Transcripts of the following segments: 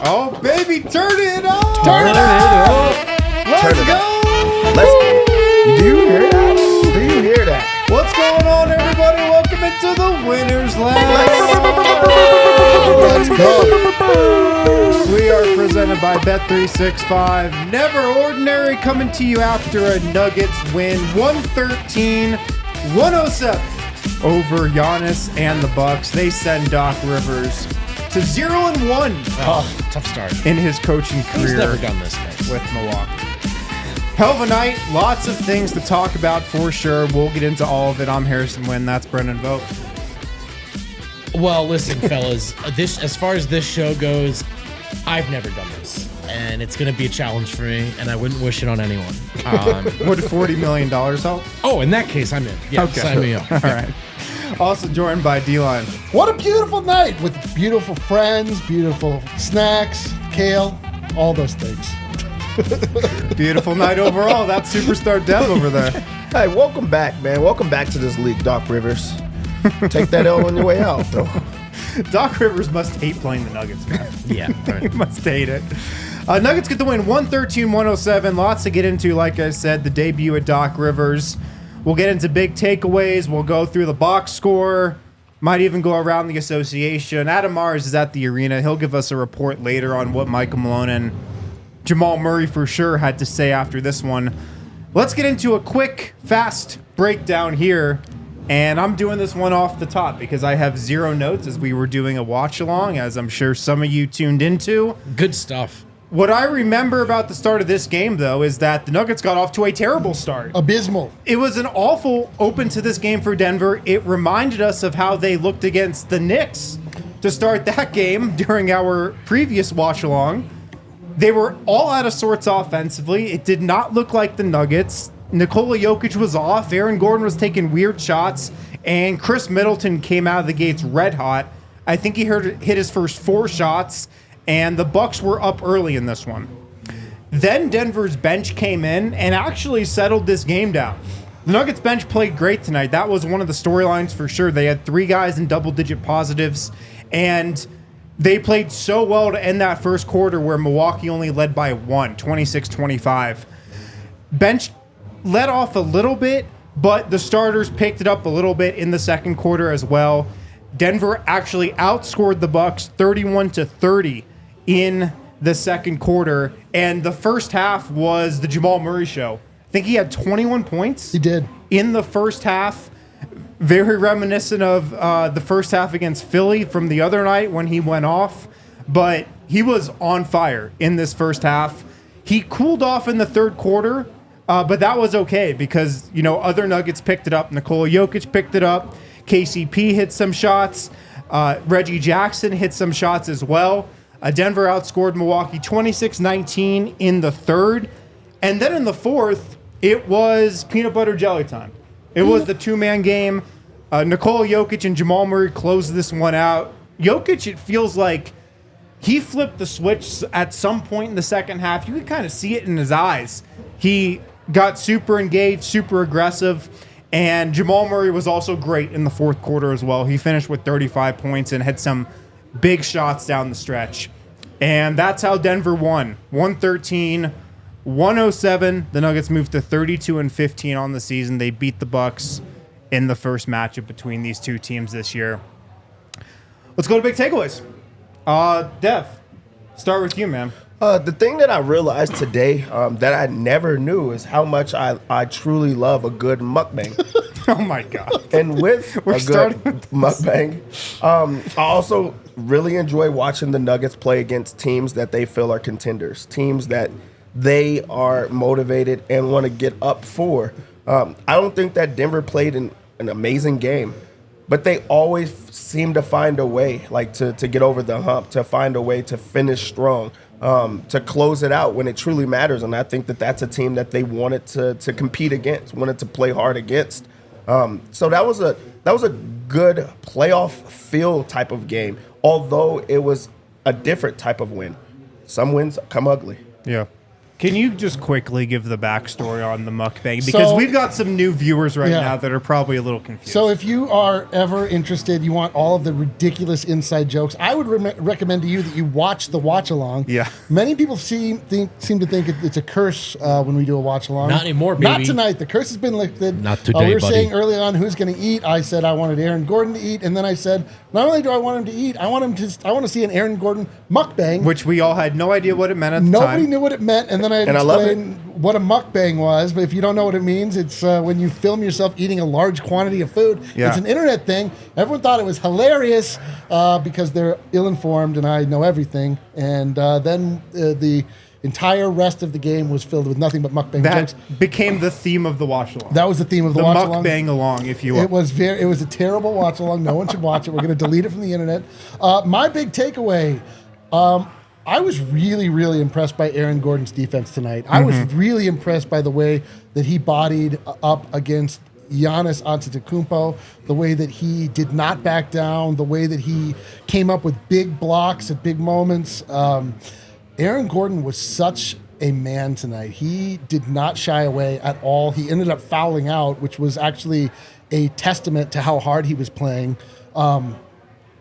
Oh, baby, turn it up! Turn it up! Let's go! Do you hear that? Do you hear that? What's going on, everybody? Welcome into the Winners Lounge. Let's go. We are presented by Bet365. Never Ordinary, coming to you after a Nuggets win, 113-107 over Giannis and the Bucks. They send Doc Rivers to 0-1. Oh, tough start. In his coaching career. He's never done this, guys. With Milwaukee. Hell of a night. Lots of things to talk about for sure. We'll get into all of it. I'm Harrison Wynn. That's Brendan Vogt. Well, listen, fellas. As far as this show goes, I've never done this, and it's going to be a challenge for me, and I wouldn't wish it on anyone. Would $40 million help? Oh, in that case, I'm in. Yeah, okay. Sign me up. All right. Also joined by D-Line. What a beautiful night with beautiful friends, beautiful snacks, kale, all those things. Beautiful night overall. That's superstar Dev over there. Hey, welcome back, man. Welcome back to this league, Doc Rivers. Take that L on your way out, though. Doc Rivers must hate playing the Nuggets, man. Yeah. He must hate it. Nuggets get the win 113-107. Lots to get into, like I said, the debut of Doc Rivers. We'll get into big takeaways. We'll go through the box score. Might even go around the association. Adam Mars is at the arena. He'll give us a report later on what Michael Malone and Jamal Murray for sure had to say after this one. Let's get into a quick, fast breakdown here. And I'm doing this one off the top because I have zero notes as we were doing a watch along, as I'm sure some of you tuned into. Good stuff. What I remember about the start of this game, though, is that the Nuggets got off to a terrible start. Abysmal. It was an awful open to this game for Denver. It reminded us of how they looked against the Knicks to start that game during our previous watch-along. They were all out of sorts offensively. It did not look like the Nuggets. Nikola Jokic was off. Aaron Gordon was taking weird shots. And Chris Middleton came out of the gates red hot. I think he hit his first 4 shots. And the Bucks were up early in this one. Then Denver's bench came in and actually settled this game down. The Nuggets bench played great tonight. That was one of the storylines for sure. They had 3 guys in double-digit positives, and they played so well to end that first quarter where Milwaukee only led by 1, 26-25. Bench let off a little bit, but the starters picked it up a little bit in the second quarter as well. Denver actually outscored the Bucks 31-30 in the second quarter, and the first half was the Jamal Murray show. I think he had 21 points. He did. In the first half, very reminiscent of the first half against Philly from the other night when he went off, but he was on fire in this first half. He cooled off in the third quarter, but that was okay because, you know, other Nuggets picked it up. Nikola Jokic picked it up. KCP hit some shots. Reggie Jackson hit some shots as well. Denver outscored Milwaukee 26-19 in the third. And then in the fourth, it was peanut butter jelly time. It was the 2-man game. Nikola Jokic and Jamal Murray closed this one out. Jokic, it feels like he flipped the switch at some point in the second half. You could kind of see it in his eyes. He got super engaged, super aggressive. And Jamal Murray was also great in the fourth quarter as well. He finished with 35 points and had some big shots down the stretch. And that's how Denver won. 113-107. The Nuggets moved to 32-15 on the season. They beat the Bucks in the first matchup between these two teams this year. Let's go to big takeaways. Dev, start with you, man. The thing that I realized today that I never knew is how much I truly love a good mukbang. Oh, my God. And with a good mukbang, I also really enjoy watching the Nuggets play against teams that they feel are contenders, teams that they are motivated and want to get up for. I don't think that Denver played an amazing game, but they always seem to find a way, like to get over the hump, to find a way to finish strong. to close it out when it truly matters. And I think that that's a team that they wanted to compete against, wanted to play hard against. So that was a good playoff feel type of game, although it was a different type of win. Some wins come ugly. Yeah. Can you just quickly give the backstory on the mukbang? Because we've got some new viewers now that are probably a little confused. So if you are ever interested, you want all of the ridiculous inside jokes, I would recommend to you that you watch the watch-along. Yeah. Many people seem to think it's a curse when we do a watch-along. Not anymore, baby. Not tonight. The curse has been lifted. Not today, we were buddy. saying early on who's going to eat. I said I wanted Aaron Gordon to eat, and then I said not only do I want him to eat, I want to see an Aaron Gordon mukbang. Which we all had no idea what it meant at the time. Nobody knew what it meant, and then I explained what a mukbang was. But if you don't know what it means, it's when you film yourself eating a large quantity of food. Yeah. It's an internet thing. Everyone thought it was hilarious because they're ill-informed and I know everything. And then the entire rest of the game was filled with nothing but mukbang jokes. That became the theme of the watch-along. That was the theme of the watch-along. The mukbang-along, if you will. It was a terrible watch-along. No one should watch it. We're going to delete it from the internet. My big takeaway, I was really, really impressed by Aaron Gordon's defense tonight. I was really impressed by the way that he bodied up against Giannis Antetokounmpo, the way that he did not back down, the way that he came up with big blocks at big moments. Aaron Gordon was such a man tonight. He did not shy away at all. He ended up fouling out, which was actually a testament to how hard he was playing.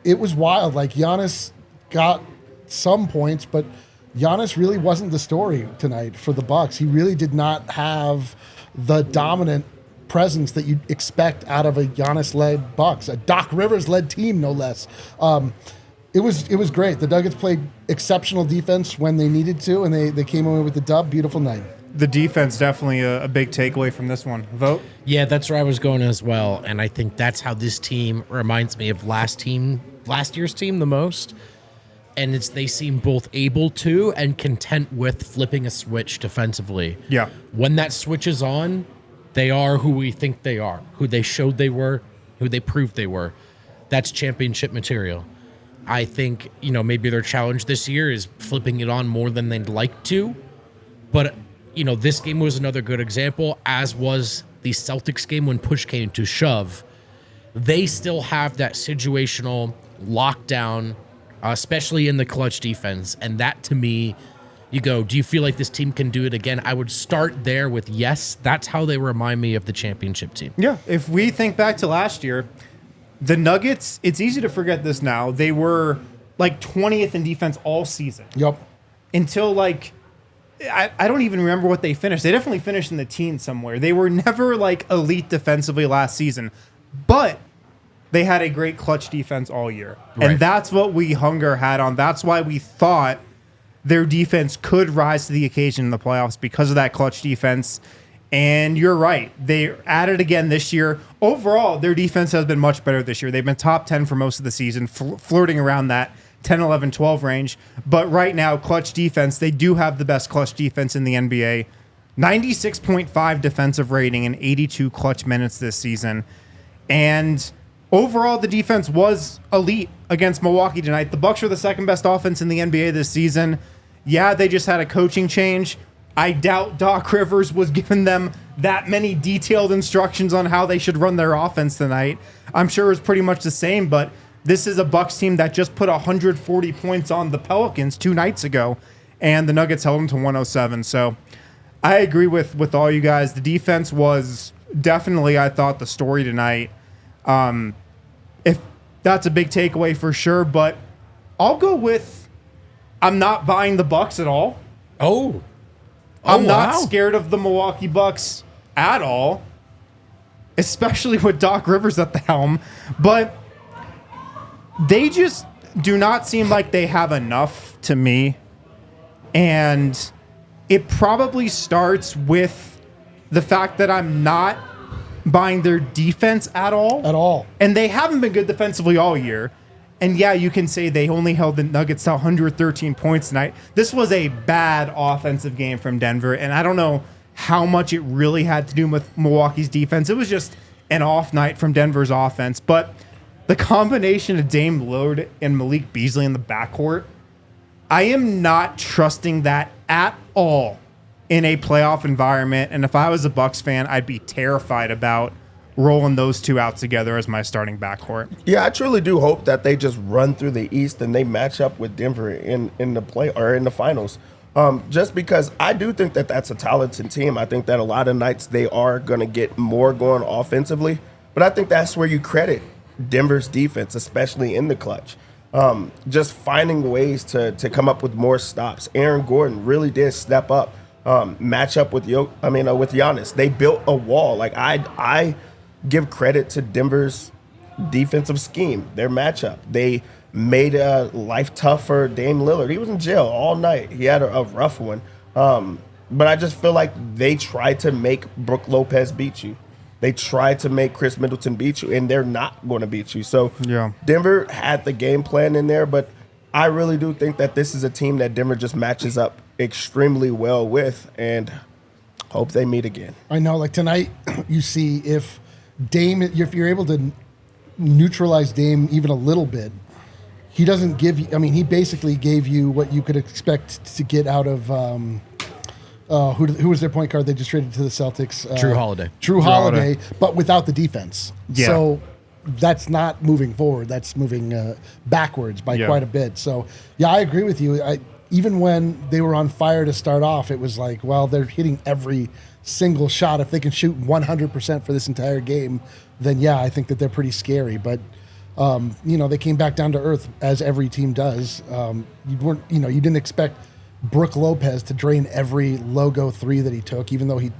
It was wild. Like, Giannis got some points, but Giannis really wasn't the story tonight for the Bucks. He really did not have the dominant presence that you'd expect out of a Giannis-led Bucks, a Doc Rivers-led team, no less. It was great. The Nuggets played exceptional defense when they needed to, and they came away with the dub. Beautiful night. The defense definitely a big takeaway from this one. Vogt? Yeah, that's where I was going as well, and I think that's how this team reminds me of last year's team the most. And they seem both able to and content with flipping a switch defensively. Yeah. When that switch is on, they are who we think they are, who they showed they were, who they proved they were. That's championship material. I think, maybe their challenge this year is flipping it on more than they'd like to. But, this game was another good example, as was the Celtics game when push came to shove. They still have that situational lockdown, especially in the clutch defense. And that, to me, you go, do you feel like this team can do it again? I would start there with yes. That's how they remind me of the championship team. Yeah. If we think back to last year, the Nuggets, it's easy to forget this now. They were like 20th in defense all season. Yep. Until I don't even remember what they finished. They definitely finished in the teens somewhere. They were never like elite defensively last season. But they had a great clutch defense all year. Right. And that's what we hung our hat on. That's why we thought their defense could rise to the occasion in the playoffs because of that clutch defense. And you're right. They're at it again this year. Overall, their defense has been much better this year. They've been top 10 for most of the season, flirting around that 10, 11, 12 range. But right now, clutch defense, they do have the best clutch defense in the NBA. 96.5 defensive rating and 82 clutch minutes this season. And overall, the defense was elite against Milwaukee tonight. The Bucks are the second best offense in the NBA this season. Yeah, they just had a coaching change. I doubt Doc Rivers was giving them that many detailed instructions on how they should run their offense tonight. I'm sure it was pretty much the same, but this is a Bucks team that just put 140 points on the Pelicans 2 nights ago, and the Nuggets held them to 107. So I agree with all you guys. The defense was definitely, I thought, the story tonight. If that's a big takeaway for sure, but I'll go with I'm not buying the Bucks at all. I'm not scared of the Milwaukee Bucks at all, especially with Doc Rivers at the helm. But they just do not seem like they have enough to me. And it probably starts with the fact that I'm not buying their defense at all. At all. And they haven't been good defensively all year. And yeah, you can say they only held the Nuggets to 113 points tonight. This was a bad offensive game from Denver, and I don't know how much it really had to do with Milwaukee's defense. It was just an off night from Denver's offense. But the combination of Dame Lillard and Malik Beasley in the backcourt, I am not trusting that at all in a playoff environment. And if I was a Bucks fan, I'd be terrified about rolling those two out together as my starting backcourt. Yeah, I truly do hope that they just run through the East and they match up with Denver in the play or in the finals. Just because I do think that that's a talented team. I think that a lot of nights they are going to get more going offensively. But I think that's where you credit Denver's defense, especially in the clutch. Just finding ways to come up with more stops. Aaron Gordon really did step up, match up with with Giannis. They built a wall. Like I give credit to Denver's defensive scheme, their matchup. They made life tough for Dame Lillard. He was in jail all night. He had a rough one. But I just feel like they tried to make Brook Lopez beat you. They tried to make Chris Middleton beat you, and they're not going to beat you. So yeah. Denver had the game plan in there, but I really do think that this is a team that Denver just matches up extremely well with, and hope they meet again. I know, like tonight, you see if you're able to neutralize Dame even a little bit, he doesn't give you, he basically gave you what you could expect to get out of, who was their point guard they just traded to the Celtics? Drew Holiday, but without the defense. Yeah. So that's not moving forward. That's moving backwards by quite a bit. So, yeah, I agree with you. Even when they were on fire to start off, it was like, well, they're hitting every single shot. If they can shoot 100% for this entire game, then, yeah, I think that they're pretty scary. But, they came back down to earth, as every team does. You didn't expect Brook Lopez to drain every logo three that he took, even though he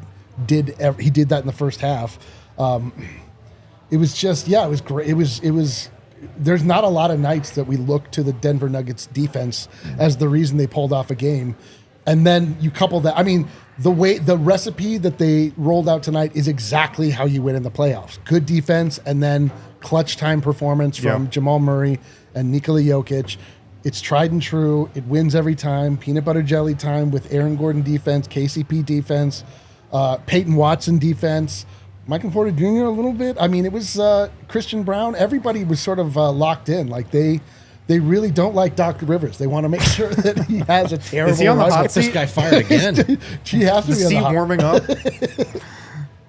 did that in the first half. It was just, it was great. It was. There's not a lot of nights that we look to the Denver Nuggets defense as the reason they pulled off a game, and then you couple that. The recipe that they rolled out tonight is exactly how you win in the playoffs. Good defense, and then clutch time performance from Jamal Murray and Nikola Jokic. It's tried and true. It wins every time. Peanut butter jelly time with Aaron Gordon defense, KCP defense, Peyton Watson defense, Michael Porter Jr. a little bit. It was Christian Brown. Everybody was sort of locked in. Like they really don't like Dr. Rivers. They want to make sure that he has a terrible. Is he on the hot seat? This guy fired again. She has to the be on seat the hot. warming up.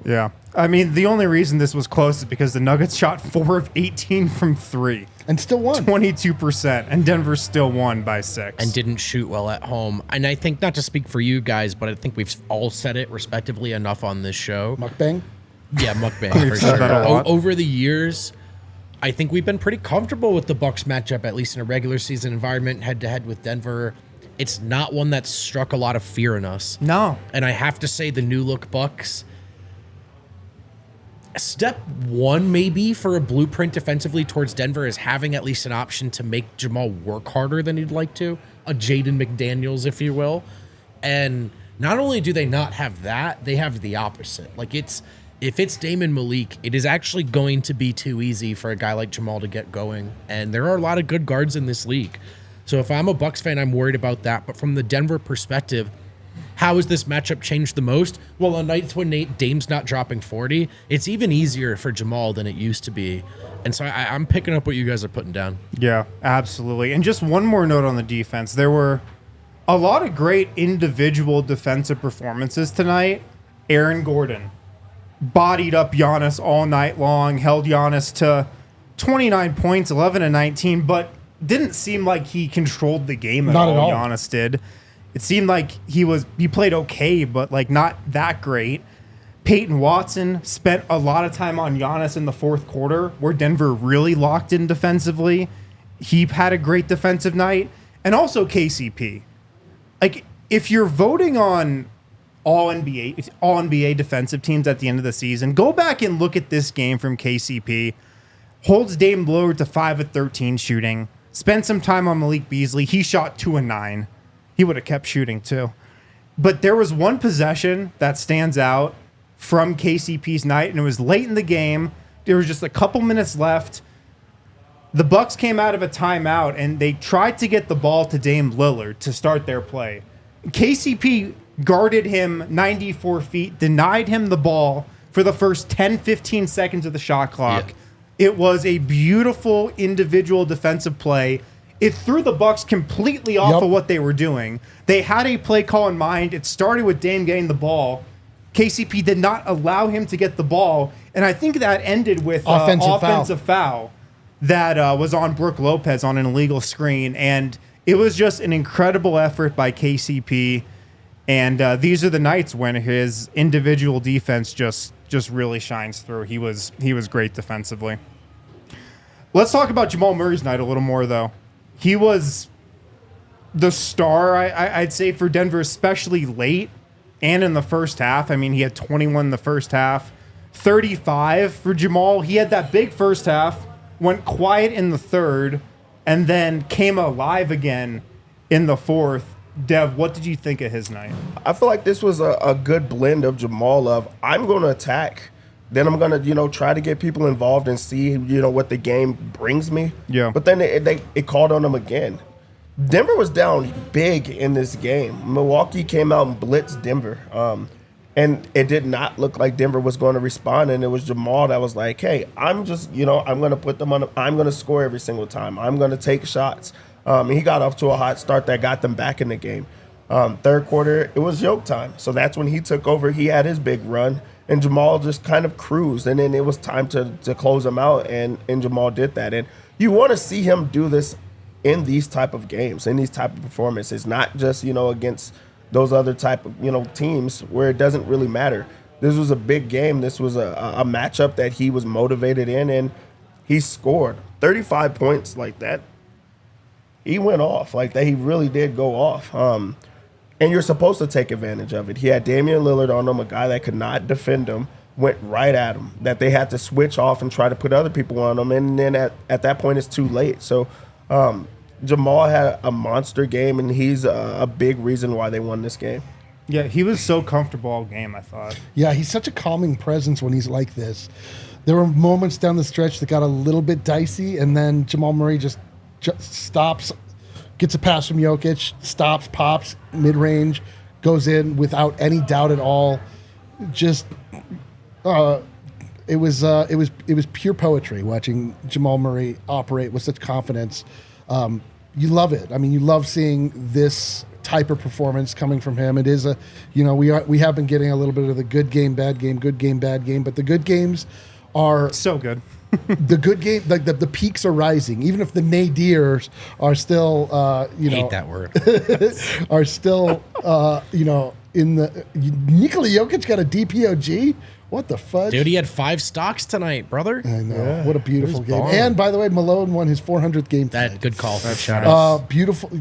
Yeah. The only reason this was close is because the Nuggets shot 4 of 18 from 3. And still won. 22%. And Denver still won by 6. And didn't shoot well at home. And I think, not to speak for you guys, but I think we've all said it respectively enough on this show. Mukbang? Yeah, mukbang for said that a sure. lot. Over the years, I think we've been pretty comfortable with the Bucks matchup, at least in a regular season environment, head-to-head with Denver. It's not one that struck a lot of fear in us. No. And I have to say the new look Bucks, step one maybe for a blueprint defensively towards Denver is having at least an option to make Jamal work harder than he'd like to, a Jaden McDaniels, if you will. And not only do they not have that, they have the opposite. Like if it's Dame and Malik, it is actually going to be too easy for a guy like Jamal to get going. And there are a lot of good guards in this league. So if I'm a Bucks fan, I'm worried about that. But from the Denver perspective, how has this matchup changed the most? Well, on nights when Dame's not dropping 40, it's even easier for Jamal than it used to be. And so I'm picking up what you guys are putting down. Yeah, absolutely. And just one more note on the defense. There were a lot of great individual defensive performances tonight. Aaron Gordon bodied up Giannis all night long, held Giannis to 29 points, 11 and 19, but didn't seem like he controlled the game at all. Giannis did. It seemed like he played okay, but like not that great. Peyton Watson spent a lot of time on Giannis in the fourth quarter, where Denver really locked in defensively. He had a great defensive night. And also KCP. Like, if you're voting on all NBA defensive teams at the end of the season, go back and look at this game from KCP. Holds Dame Lillard to 5 of 13 shooting. Spent some time on Malik Beasley. He shot 2 of 9. He would have kept shooting too. But there was one possession that stands out from KCP's night, and it was late in the game. There was just a couple minutes left. The Bucks came out of a timeout, and they tried to get the ball to Dame Lillard to start their play. KCP guarded him 94 feet, denied him the ball for the first 10, 15 seconds of the shot clock. Yeah. It was a beautiful individual defensive play. it threw the Bucks completely off Yep. of what they were doing. They had a play call in mind. It started with Dame getting the ball. KCP did not allow him to get the ball, and I think that ended with offensive foul that was on Brook Lopez on an illegal screen, and it was just an incredible effort by KCP. And these are the nights when his individual defense just really shines through. He was great defensively. Let's talk about Jamal Murray's night a little more, though. He was the star, I'd say, for Denver, especially late and in the first half. I mean, he had 21 in the first half, 35 for Jamal. He had that big first half, went quiet in the third, and then came alive again in the fourth. Dev, what did you think of his night? I feel like this was a good blend of Jamal of I'm going to attack, then I'm going to, try to get people involved and see, what the game brings me. Yeah. But then it called on him again. Denver was down big in this game. Milwaukee came out and blitzed Denver. And it did not look like Denver was going to respond. And it was Jamal that was like, hey, I'm just, I'm going to put them on. I'm going to score every single time. I'm going to take shots. He got off to a hot start that got them back in the game. Third quarter, it was Jokic time. So that's when he took over. He had his big run, and Jamal just kind of cruised. And then it was time to close him out, and Jamal did that. And you want to see him do this in these type of games, in these type of performances, not just, against those other type of, teams where it doesn't really matter. This was a big game. This was a matchup that he was motivated in, and he scored 35 points like that. He went off like that. He really did go off. And you're supposed to take advantage of it. He had Damian Lillard on him, a guy that could not defend him, went right at him, that they had to switch off and try to put other people on him. And then at that point, it's too late. So Jamal had a monster game, and he's a big reason why they won this game. Yeah, he was so comfortable all game, I thought. Yeah, he's such a calming presence when he's like this. There were moments down the stretch that got a little bit dicey, and then Jamal Murray just stops, gets a pass from Jokic, stops, pops, mid-range, goes in without any doubt at all. Just, it was pure poetry watching Jamal Murray operate with such confidence. You love it. I mean, you love seeing this type of performance coming from him. It is we have been getting a little bit of the good game, bad game, good game, bad game, but the good games are so good. The good game, like the peaks are rising, even if the nadirs are still, hate that word, are still, in the Nikola Jokic got a DPOG. What the fudge? Dude, he had 5 stocks tonight, brother. I know. Yeah. What a beautiful game. bomb. And by the way, Malone won his 400th game tonight. That good call. Shout out. Beautiful.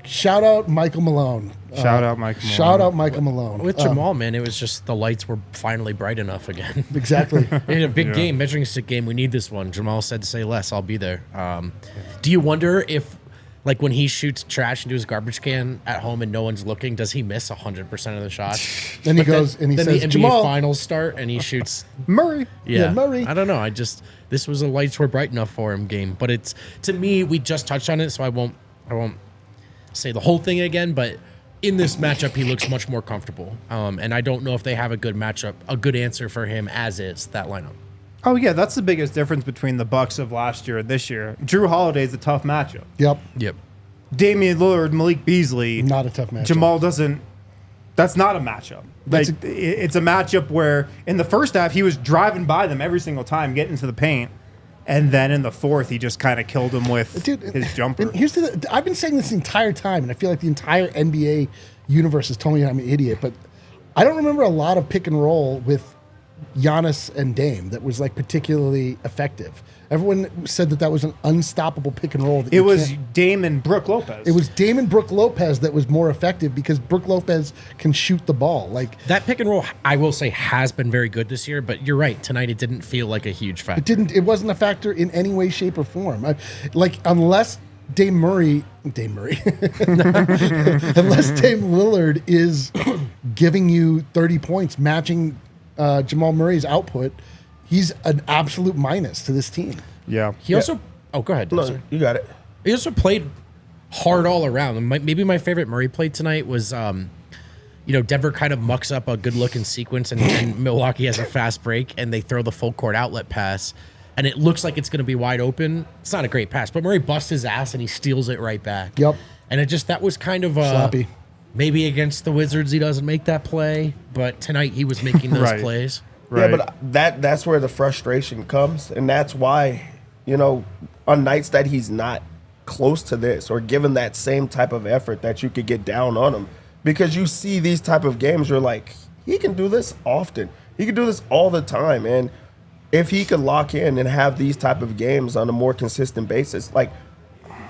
Shout out Michael Malone. Shout out Michael Malone. Shout out Michael Malone. With Jamal, man, it was just the lights were finally bright enough again. Exactly. We had a big game, measuring stick game. We need this one. Jamal said, "Say less, I'll be there." Do you wonder if, like, when he shoots trash into his garbage can at home and no one's looking, does he miss 100% of the shots? Then he goes and he then says, the NBA Jamal. Finals start and he shoots Murray. Yeah, Murray. I don't know. This was a lights were bright enough for him game, but it's, to me, we just touched on it, so I won't say the whole thing again. But in this matchup, he looks much more comfortable, and I don't know if they have a good matchup, a good answer for him as is that lineup. Oh, yeah, that's the biggest difference between the Bucks of last year and this year. Drew Holiday's a tough matchup. Yep. Damian Lillard, Malik Beasley. Not a tough matchup. Jamal doesn't. That's not a matchup. It's a matchup where in the first half, he was driving by them every single time, getting to the paint. And then in the fourth, he just kind of killed him with his jumper. And here's I've been saying this the entire time, and I feel like the entire NBA universe has told me I'm an idiot, but I don't remember a lot of pick and roll with Giannis and Dame that was like particularly effective. Everyone said that was an unstoppable pick and roll. It was Dame and Brook Lopez. It was Dame and Brook Lopez that was more effective because Brook Lopez can shoot the ball. Like that pick and roll, I will say, has been very good this year. But you're right. Tonight, it didn't feel like a huge factor. It wasn't a factor in any way, shape, or form. Unless Dame Murray, unless Dame Lillard is giving you 30 points, matching Jamal Murray's output, he's an absolute minus to this team. Yeah. He also... Oh, go ahead. No, you got it. He also played hard all around. Maybe my favorite Murray play tonight was, Denver kind of mucks up a good-looking sequence, and Milwaukee has a fast break, and they throw the full-court outlet pass. and it looks like it's going to be wide open. It's not a great pass, but Murray busts his ass and he steals it right back. Yep. And that was kind of sloppy. Maybe against the Wizards he doesn't make that play, but tonight he was making those Right. plays. Right. Yeah, but that's where the frustration comes, and that's why, on nights that he's not close to this or given that same type of effort, that you could get down on him, because you see these type of games, you're like, he can do this often. He can do this all the time, and if he could lock in and have these type of games on a more consistent basis, like,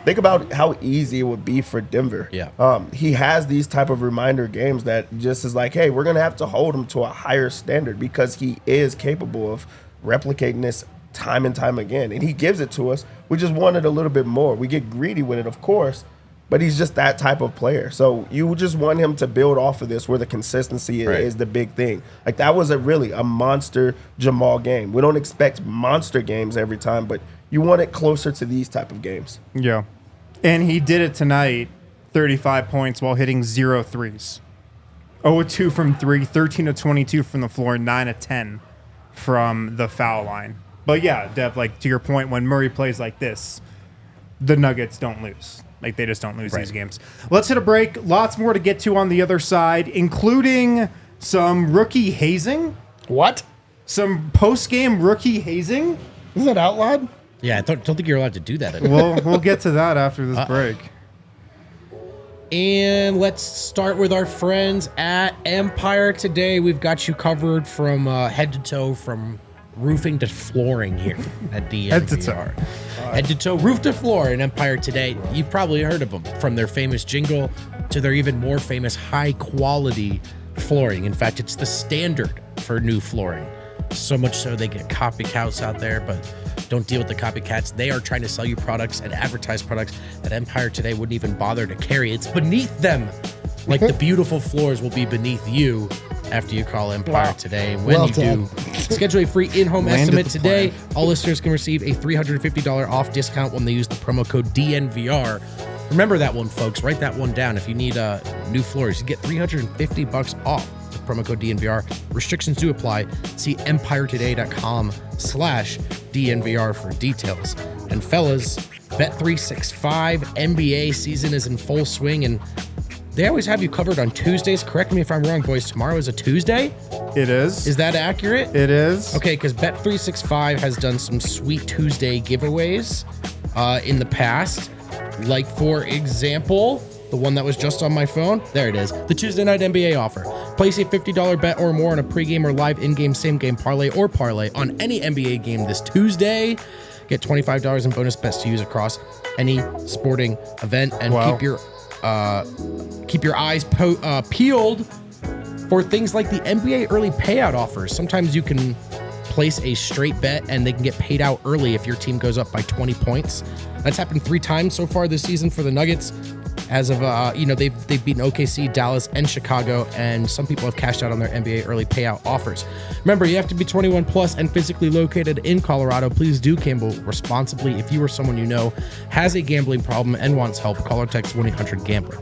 think about how easy it would be for Denver. Yeah. He has these type of reminder games that just is like, hey, we're going to have to hold him to a higher standard because he is capable of replicating this time and time again. And he gives it to us. We just want it a little bit more. We get greedy with it, of course, but he's just that type of player. So you just want him to build off of this where the consistency is the big thing. Like, that was really a monster Jamal game. We don't expect monster games every time, but you want it closer to these type of games. Yeah. And he did it tonight, 35 points while hitting 0 threes. 0-2 from 3, 13-22 from the floor, 9-10 from the foul line. But yeah, Dev, like, to your point, when Murray plays like this, the Nuggets don't lose. Like, they just don't lose these games. Let's hit a break. Lots more to get to on the other side, including some rookie hazing. What? Some post-game rookie hazing. Isn't that outlawed? Yeah, I don't think you're allowed to do that anymore. We'll get to that after this break. And let's start with our friends at Empire Today. We've got you covered from head to toe, from roofing to flooring here at DNVR. Head to toe. Head to toe, roof to floor in Empire Today. You've probably heard of them, from their famous jingle to their even more famous high-quality flooring. In fact, it's the standard for new flooring. So much so they get copycats out there, but don't deal with the copycats. They are trying to sell you products and advertise products that Empire Today wouldn't even bother to carry. It's beneath them. Like, the beautiful floors will be beneath you after you call Empire Today. And when Well you done. do, schedule a free in-home Landed estimate the today. plane. All listeners can receive a $350 off discount when they use the promo code DNVR. Remember that one, folks. Write that one down. If you need new floors, you get $350 off. Promo code DNVR. Restrictions do apply. See empiretoday.com/DNVR for details. And fellas, Bet365 NBA season is in full swing, and they always have you covered on Tuesdays. Correct me if I'm wrong, boys. Tomorrow is a Tuesday? It is. Is that accurate? It is. Okay, because Bet365 has done some sweet Tuesday giveaways in the past. Like, for example, the one that was just on my phone. There it is. The Tuesday night NBA offer. Place a $50 bet or more on a pregame or live in-game same-game parlay or parlay on any NBA game this Tuesday. Get $25 in bonus bets to use across any sporting event. And Wow. keep your eyes peeled for things like the NBA early payout offers. Sometimes you can place a straight bet and they can get paid out early if your team goes up by 20 points. That's happened 3 times so far this season for the Nuggets. As of, they've beaten OKC, Dallas, and Chicago, and some people have cashed out on their NBA early payout offers. Remember, you have to be 21 plus and physically located in Colorado. Please do gamble responsibly. If you or someone you know has a gambling problem and wants help, call or text 1-800-GAMBLER.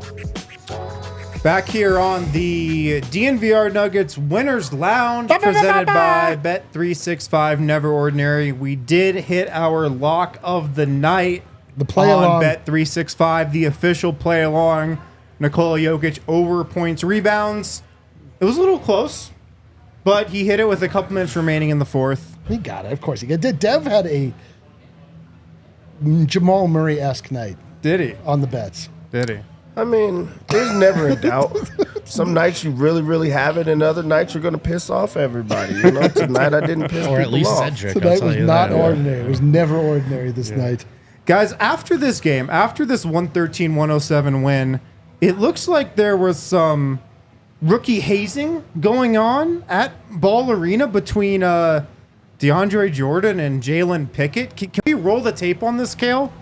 Back here on the DNVR Nuggets Winners Lounge, presented by Bet365 Never Ordinary. We did hit our lock of the night. The play on along. Bet365, the official play along. Nikola Jokic over points, rebounds. It was a little close, but he hit it with a couple minutes remaining in the fourth. He got it. Of course he did. Dev had a Jamal Murray-esque night Did he? on the bets. Did he? I mean, there's never a doubt. Some nights you really, really have it, and other nights you're going to piss off everybody. Tonight I didn't piss Or at people least off. Cedric. I'll Tonight tell was you not that. ordinary. It was never ordinary this night. Guys, after this game, after this 113-107 win, it looks like there was some rookie hazing going on at Ball Arena between DeAndre Jordan and Jalen Pickett. Can we roll the tape on this, Kale?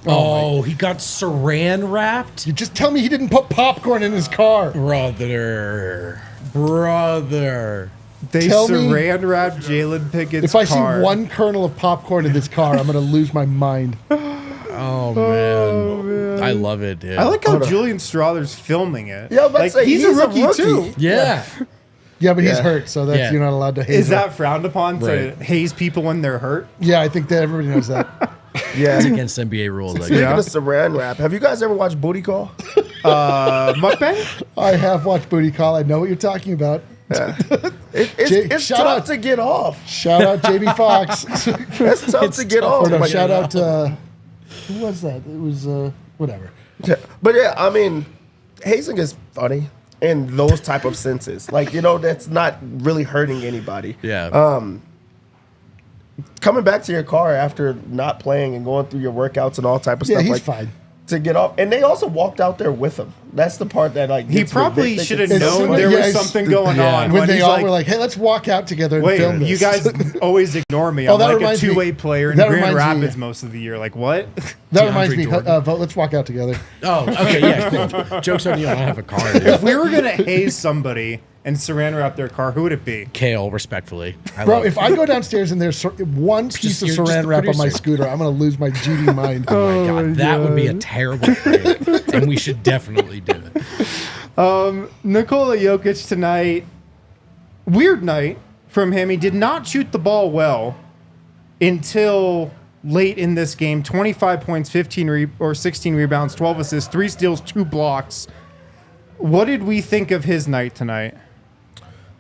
Oh, he got saran wrapped? You just tell me he didn't put popcorn in his car. Brother. They Tell me- saran wrapped Jalen Pickett's If I car. see one kernel of popcorn in this car, I'm going to lose my mind. Oh, man. I love it, dude. I like how Julian Strother's filming it. Yeah, I was about to say, he's a rookie too. Yeah. Yeah, but he's hurt, so that's you're not allowed to haze. Is that frowned upon to haze people when they're hurt? Yeah, I think that everybody knows that. Yeah. It's against NBA rules. Speaking of saran wrap, have you guys ever watched Booty Call? Mukbang? I have watched Booty Call. I know what you're talking about. Yeah. It's tough to get off. Shout out JB Fox. It's tough to get off. No, shout out to who was that? It was whatever. Yeah. But yeah, I mean, hazing is funny in those type of senses. Like, that's not really hurting anybody. Yeah. Coming back to your car after not playing and going through your workouts and all type of stuff. Yeah, he's like, fine. To get off, and they also walked out there with him. That's the part that he probably should have known there was something going on when they all were like, "Hey, let's walk out together and film this." You guys always ignore me. I'm like a two-way player in Grand Rapids most of the year. Like what? That reminds me. Vogt, let's walk out together. Oh, okay, yeah. Cool. Joke's on you. I don't have a car. If we were gonna haze somebody and saran wrap their car, who would it be? Kale, respectfully. Bro, if I go downstairs and there's one piece of saran wrap on my scooter, I'm going to lose my GD mind. Oh, my God. That would be a terrible thing. And we should definitely do it. Nikola Jokic tonight, weird night from him. He did not shoot the ball well until late in this game. 25 points, 16 rebounds, 12 assists, 3 steals, 2 blocks. What did we think of his night tonight?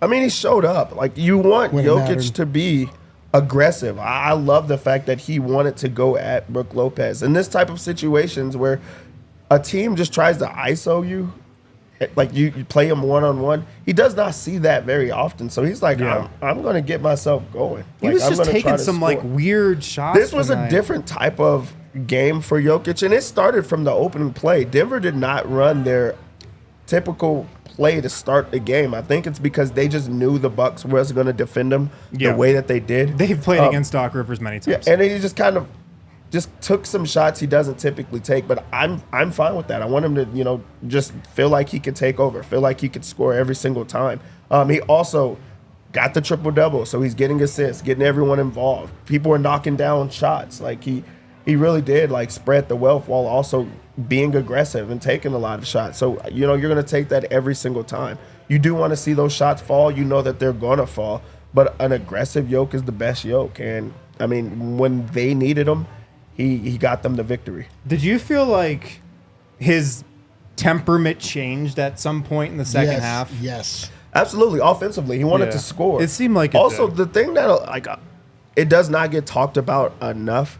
I mean, he showed up. Like, you want Jokic to be aggressive. I love the fact that he wanted to go at Brook Lopez. In this type of situations where a team just tries to ISO you, like you play him one-on-one, he does not see that very often. So he's like, I'm going to get myself going. He was just taking some like weird shots. This was a different type of game for Jokic, and it started from the opening play. Denver did not run their typical play to start the game. I think it's because they just knew the Bucks was going to defend them the way that they did. They've played against Doc Rivers many times. Yeah, and he just kind of took some shots he doesn't typically take, but I'm fine with that. I want him to, just feel like he could take over, feel like he could score every single time. He also got the triple-double, so he's getting assists, getting everyone involved. People are knocking down shots. Like, he really did, spread the wealth while also being aggressive and taking a lot of shots. So, you're going to take that every single time. You do want to see those shots fall. You know that they're going to fall. But an aggressive Yoke is the best Yoke. And, I mean, when they needed him, he got them the victory. Did you feel like his temperament changed at some point in the second half? Yes. Absolutely. Offensively, he wanted to score. It seemed like it also, did. The thing that, it does not get talked about enough.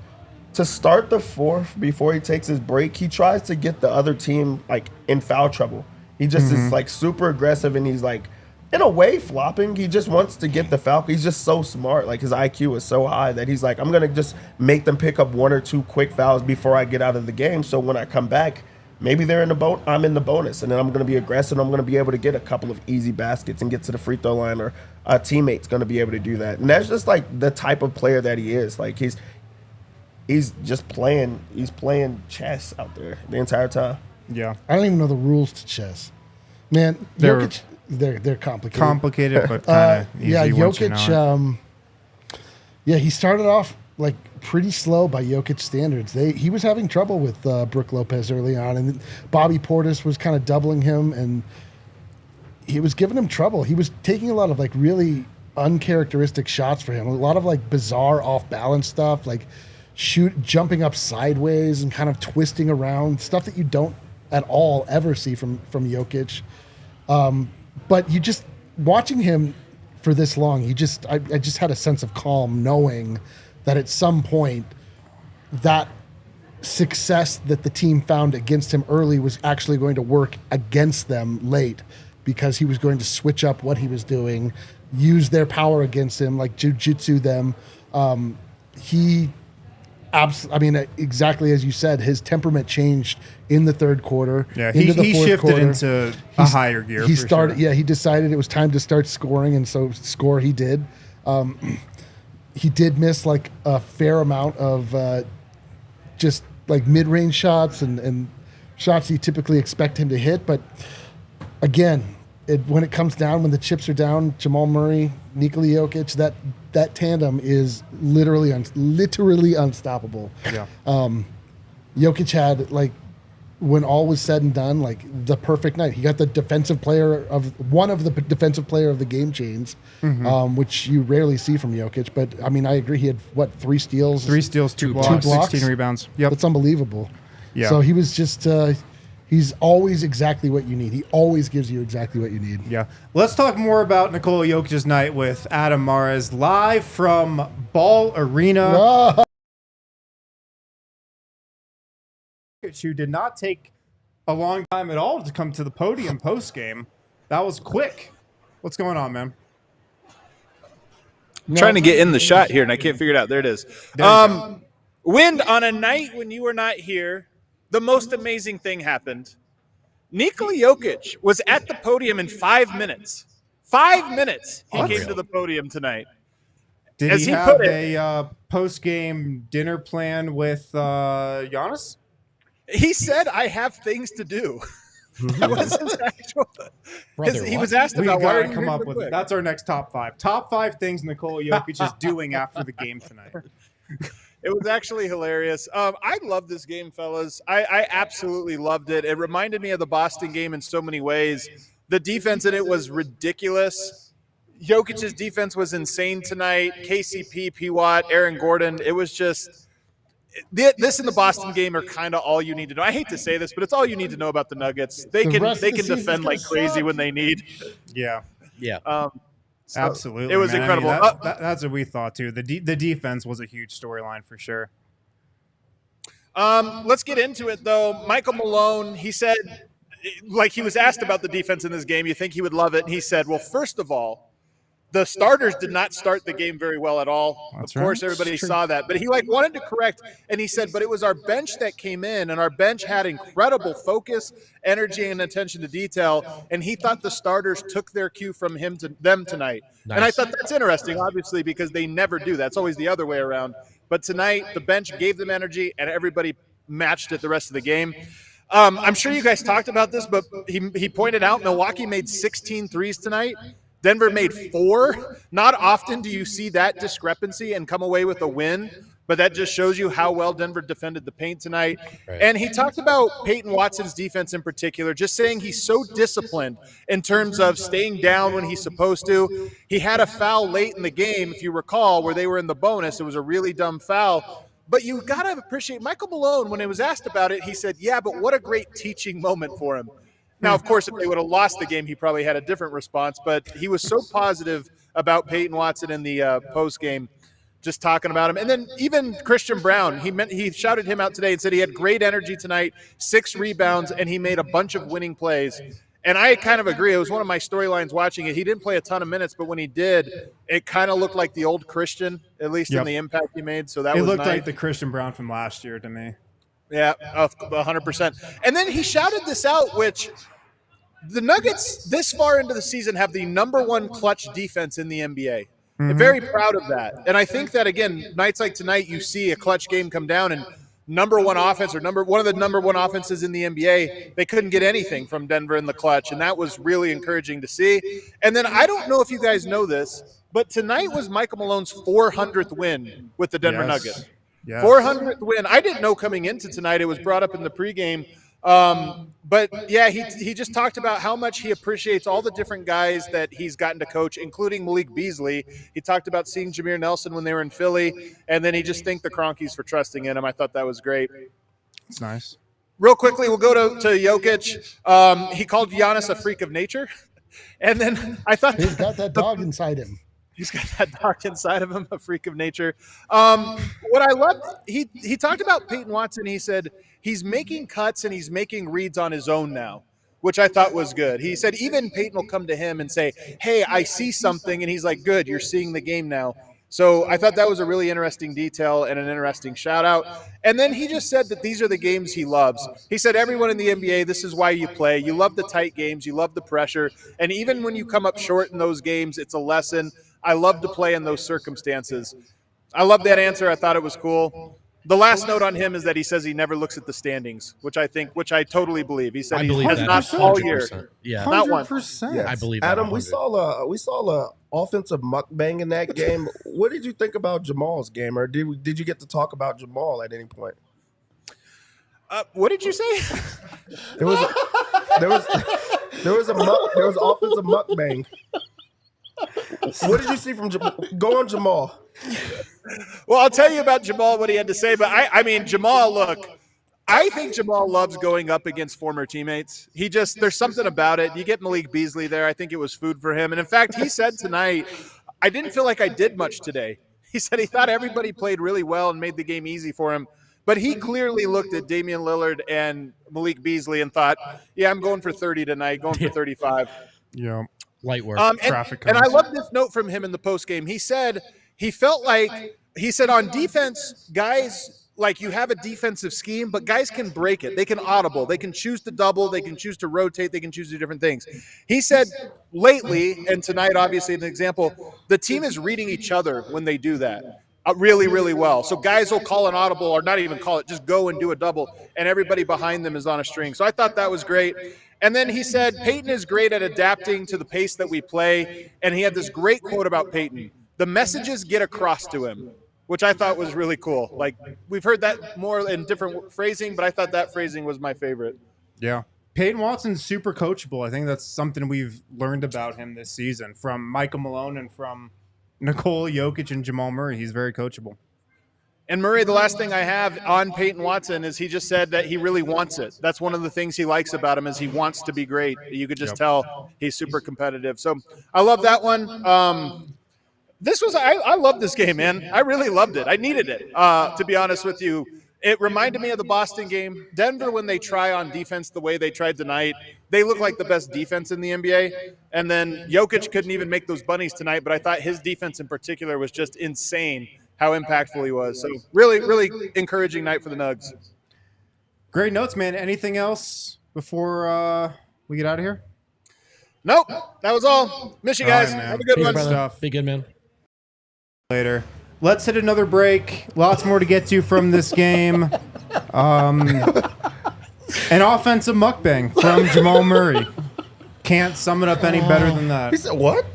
To start the fourth before he takes his break, he tries to get the other team in foul trouble. He just is super aggressive, and he's in a way flopping. He just wants to get the foul. He's just so smart. His IQ is so high that he's I'm gonna just make them pick up 1 or 2 quick fouls before I get out of the game. So when I come back, maybe they're in the I'm in the bonus, and then I'm gonna be aggressive. I'm gonna be able to get a couple of easy baskets and get to the free throw line, or a teammate's gonna be able to do that. And that's just the type of player that he is. He's just playing. He's playing chess out there the entire time. Yeah, I don't even know the rules to chess. Man, they're complicated. Complicated, but kind of easy. Yeah, Jokic. You know he started off pretty slow by Jokic standards. He was having trouble with Brook Lopez early on, and Bobby Portis was kind of doubling him, and he was giving him trouble. He was taking a lot of really uncharacteristic shots for him. A lot of bizarre off balance stuff, jumping up sideways and kind of twisting around, stuff that you don't at all ever see from Jokic. But you just watching him for this long, I just had a sense of calm knowing that at some point that success that the team found against him early was actually going to work against them late, because he was going to switch up what he was doing, use their power against him, jujitsu them. Exactly as you said, his temperament changed in the third quarter. Yeah, he shifted into a higher gear. He started. Yeah, he decided it was time to start scoring, and so score he did. He did miss a fair amount of just mid-range shots and shots you typically expect him to hit. But again, when it comes down, when the chips are down, Jamal Murray, Nikola Jokic, that tandem is literally unstoppable. Yeah. Jokic had when all was said and done, like the perfect night. He got the defensive player of defensive player of the game chains, which you rarely see from Jokic. But I mean, I agree. He had 3 steals, 2 blocks, 16 rebounds. Yep, that's unbelievable. Yeah. So he was just. He's always exactly what you need. He always gives you exactly what you need. Yeah. Let's talk more about Nikola Jokic's night with Adam Mares live from Ball Arena. Who did not take a long time at all to come to the podium post game. That was quick. What's going on, man? I'm trying to get in the shot here, and I can't figure it out. There it is. Wind on a night when you were not here. The most amazing thing happened. Nikola Jokic was at the podium in 5 minutes. 5 minutes he came to the podium tonight. Did he have a post-game dinner plan with Giannis? He said, I have things to do. That was his actual. He was asked about why come up with it. That's our next top 5. Top 5 things Nikola Jokic is doing after the game tonight. It was actually hilarious. I love this game, fellas. I absolutely loved it. It reminded me of the Boston game in so many ways. The defense in it was ridiculous. Jokic's defense was insane tonight. KCP, P-Watt, Aaron Gordon. It was just this and the Boston game are kind of all you need to know. I hate to say this, but it's all you need to know about the Nuggets. They can defend like crazy when they need. Yeah. Yeah. So absolutely, it was incredible. I mean, that's what we thought too. The defense was a huge storyline for sure. Let's get into it though. Michael Malone, he said, like he was asked about the defense in this game. You think he would love it? And he said, well, first of all, the starters did not start the game very well at all. Of course, everybody saw that. But he wanted to correct, and he said, but it was our bench that came in, and our bench had incredible focus, energy, and attention to detail, and he thought the starters took their cue from them tonight. Nice. And I thought that's interesting, obviously, because they never do that. It's always the other way around. But tonight, the bench gave them energy, and everybody matched it the rest of the game. I'm sure you guys talked about this, but he pointed out Milwaukee made 16 threes tonight. Denver made 4. Not often do you see that discrepancy and come away with a win, but that just shows you how well Denver defended the paint tonight. Right. And he talked about Peyton Watson's defense in particular, just saying he's so disciplined in terms of staying down when he's supposed to. He had a foul late in the game, if you recall, where they were in the bonus. It was a really dumb foul. But you got to appreciate Michael Malone, when he was asked about it, he said, yeah, but what a great teaching moment for him. Now, of course, if they would have lost the game, he probably had a different response. But he was so positive about Peyton Watson in the post game, just talking about him. And then even Christian Brown, he shouted him out today and said he had great energy tonight, 6 rebounds, and he made a bunch of winning plays. And I kind of agree. It was one of my storylines watching it. He didn't play a ton of minutes, but when he did, it kind of looked like the old Christian, at least in the impact he made. So that was nice. It looked like the Christian Brown from last year to me. Yeah, 100%. And then he shouted this out, which the Nuggets this far into the season have the #1 clutch defense in the NBA. I'm very proud of that. And I think that, again, nights like tonight, you see a clutch game come down and #1 offense or one of the #1 offenses in the NBA, they couldn't get anything from Denver in the clutch. And that was really encouraging to see. And then I don't know if you guys know this, but tonight was Michael Malone's 400th win with the Denver Nuggets. Yes. 400th win. I didn't know coming into tonight. It was brought up in the pregame. But yeah, he just talked about how much he appreciates all the different guys that he's gotten to coach, including Malik Beasley. He talked about seeing Jameer Nelson when they were in Philly, and then he just thanked the Cronkies for trusting in him. I thought that was great. It's nice. Real quickly, we'll go to Jokic. He called Giannis a freak of nature. And then I thought he's got that dog inside him. He's got that dog inside of him, a freak of nature. What I loved, he talked about Peyton Watson. He said he's making cuts and he's making reads on his own now, which I thought was good. He said even Peyton will come to him and say, hey, I see something. And he's like, good, you're seeing the game now. So I thought that was a really interesting detail and an interesting shout out. And then he just said that these are the games he loves. He said, everyone in the NBA, this is why you play. You love the tight games. You love the pressure. And even when you come up short in those games, it's a lesson. I love to play in those circumstances. I love that answer. I thought it was cool. The last note on him is that he says he never looks at the standings, which I totally believe. He said he has not all year. Yeah, not 100%. Yes. I believe that. Adam, we saw a offensive mukbang in that game. What did you think about Jamal's game, or did you get to talk about Jamal at any point? What did you say? There was offensive mukbang. What did you see from Jamal? Go on, Jamal. Well, I'll tell you about Jamal, what he had to say. But I mean, Jamal, look, I think Jamal loves going up against former teammates. There's something about it. You get Malik Beasley there. I think it was food for him. And in fact, he said tonight, I didn't feel like I did much today. He said he thought everybody played really well and made the game easy for him. But he clearly looked at Damian Lillard and Malik Beasley and thought, yeah, I'm going for 30 tonight, going for 35. Yeah. Light work. And I love this note from him in the postgame. He said he felt like, on defense, guys, like you have a defensive scheme, but guys can break it. They can audible. They can choose to double. They can choose to rotate. They can choose to do different things. He said lately, and tonight, obviously, an example, the team is reading each other when they do that. Really, really well. So guys will call an audible or not even call it, just go and do a double, and everybody behind them is on a string. So I thought that was great. And then he said Peyton is great at adapting to the pace that we play, and he had this great quote about Peyton. The messages get across to him, which I thought was really cool. Like, we've heard that more in different phrasing, but I thought that phrasing was my favorite. Yeah. Peyton Watson's super coachable. I think that's something we've learned about him this season from Michael Malone and from Nikola, Jokic, and Jamal Murray. He's very coachable. And Murray, the last thing I have on Peyton Watson is he just said that he really wants it. That's one of the things he likes about him is he wants to be great. You could just tell he's super competitive. So I love that one. I love this game, man. I really loved it. I needed it, to be honest with you. It reminded me of the Boston game. Denver, when they try on defense the way they tried tonight, they look like the best defense in the NBA. And then Jokic couldn't even make those bunnies tonight, but I thought his defense in particular was just insane how impactful he was. So really, really encouraging night for the Nugs. Great notes, man. Anything else before we get out of here? Nope. That was all. Miss you guys. All right, have a good Peace, one. brother. Stuff. Be good, man. Later. Let's hit another break. Lots more to get to from this game. An offensive mukbang from Jamal Murray. Can't sum it up any better than that. He said, what?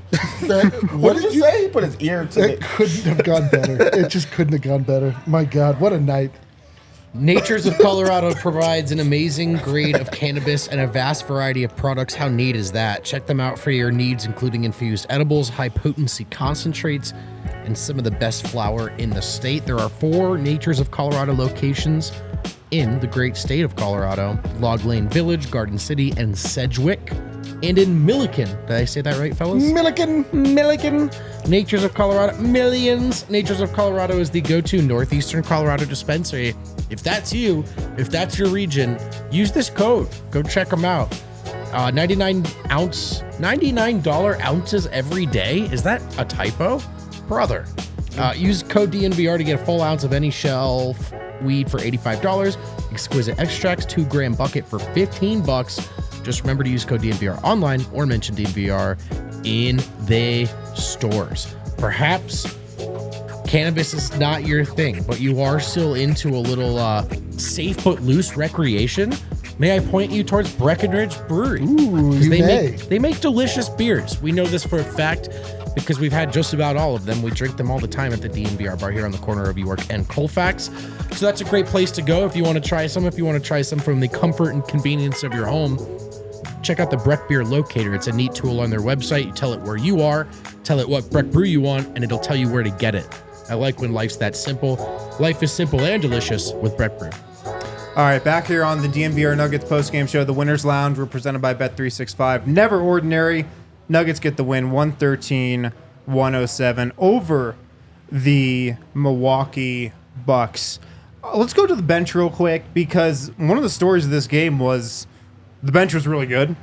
What did you say? He put his ear to It it. couldn't have gone better. It just couldn't have gone better. My God, what a night. Natures of Colorado provides an amazing grade of cannabis and a vast variety of products. How neat is that? Check them out for your needs, including infused edibles, high-potency concentrates, and some of the best flower in the state. There are 4 Natures of Colorado locations in the great state of Colorado: Log Lane Village, Garden City, and Sedgwick. And in Milliken. Did I say that right, fellas? Milliken. Natures of Colorado. Millions. Natures of Colorado is the go-to northeastern Colorado dispensary. If that's you, if that's your region, use this code. Go check them out. $99 ounces every day. Is that a typo? Brother. Use code DNVR to get a full ounce of any shelf weed for $85. Exquisite extracts, 2-gram bucket for $15. Just remember to use code DNVR online or mention DNVR in the stores. Perhaps cannabis is not your thing, but you are still into a little safe but loose recreation. May I point you towards Breckenridge Brewery? Ooh, you may. They make delicious beers. We know this for a fact because we've had just about all of them. We drink them all the time at the DNVR Bar here on the corner of York and Colfax. So that's a great place to go if you want to try some. If you want to try some from the comfort and convenience of your home, check out the Breck Beer Locator. It's a neat tool on their website. You tell it where you are, tell it what Breck brew you want, and it'll tell you where to get it. I like when life's that simple. Life is simple and delicious with Breck Brew. All right, back here on the DNVR Nuggets postgame show, the Winners Lounge, we're presented by Bet365. Never ordinary. Nuggets get the win, 113-107 over the Milwaukee Bucks. Let's go to the bench real quick because one of the stories of this game was the bench was really good.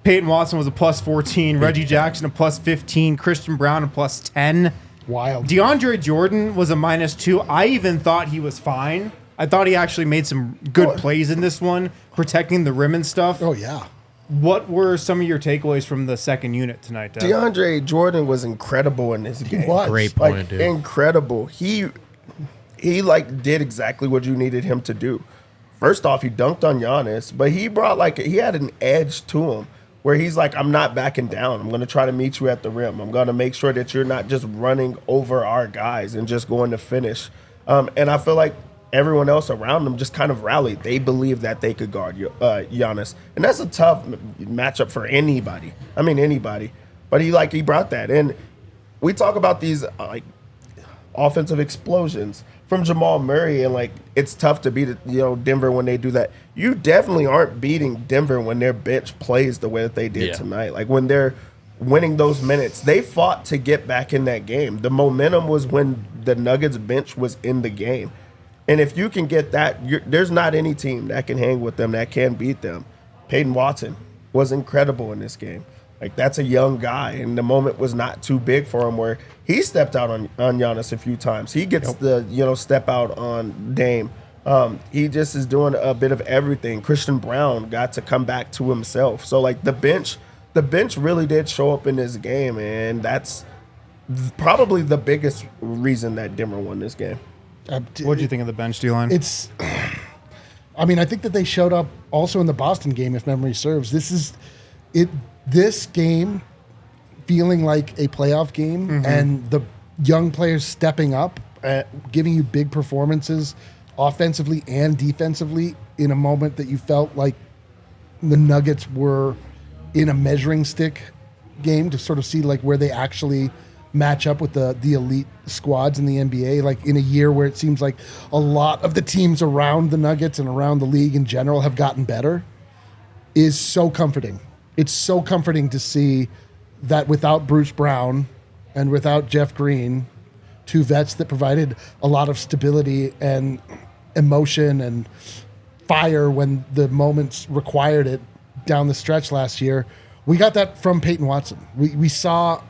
Peyton Watson was a plus 14, Reggie Jackson a plus 15, Christian Brown a plus 10. Wild. DeAndre Jordan was a minus 2. I even thought he was fine. I thought he actually made some good plays in this one, protecting the rim and stuff. Oh, yeah. What were some of your takeaways from the second unit tonight, Dev? DeAndre Jordan was incredible in this game. He was. Great point, Like, dude. incredible. He like did exactly what you needed him to do. First off, he dunked on Giannis, but he brought he had an edge to him where he's like, I'm not backing down. I'm going to try to meet you at the rim. I'm going to make sure that you're not just running over our guys and just going to finish. And I feel like everyone else around them just kind of rallied. They believed that they could guard Giannis, and that's a tough matchup for anybody. I mean, anybody. But he brought that, and we talk about these like offensive explosions from Jamal Murray, and like it's tough to beat Denver when they do that. You definitely aren't beating Denver when their bench plays the way that they did tonight. Like when they're winning those minutes, they fought to get back in that game. The momentum was when the Nuggets bench was in the game. And if you can get that, there's not any team that can hang with them, that can beat them. Peyton Watson was incredible in this game. Like, that's a young guy, and the moment was not too big for him where he stepped out on Giannis a few times. He gets the, step out on Dame. He just is doing a bit of everything. Christian Brown got to come back to himself. So, like, the bench really did show up in this game, and that's probably the biggest reason that Denver won this game. What do you think of the bench, D-line? I mean, I think that they showed up also in the Boston game, if memory serves. This game feeling like a playoff game, and the young players stepping up, giving you big performances offensively and defensively in a moment that you felt like the Nuggets were in a measuring stick game to sort of see like where they actually match up with the elite squads in the NBA, like in a year where it seems like a lot of the teams around the Nuggets and around the league in general have gotten better, is so comforting. It's so comforting to see that without Bruce Brown and without Jeff Green, two vets that provided a lot of stability and emotion and fire when the moments required it down the stretch last year, we got that from Peyton Watson. We saw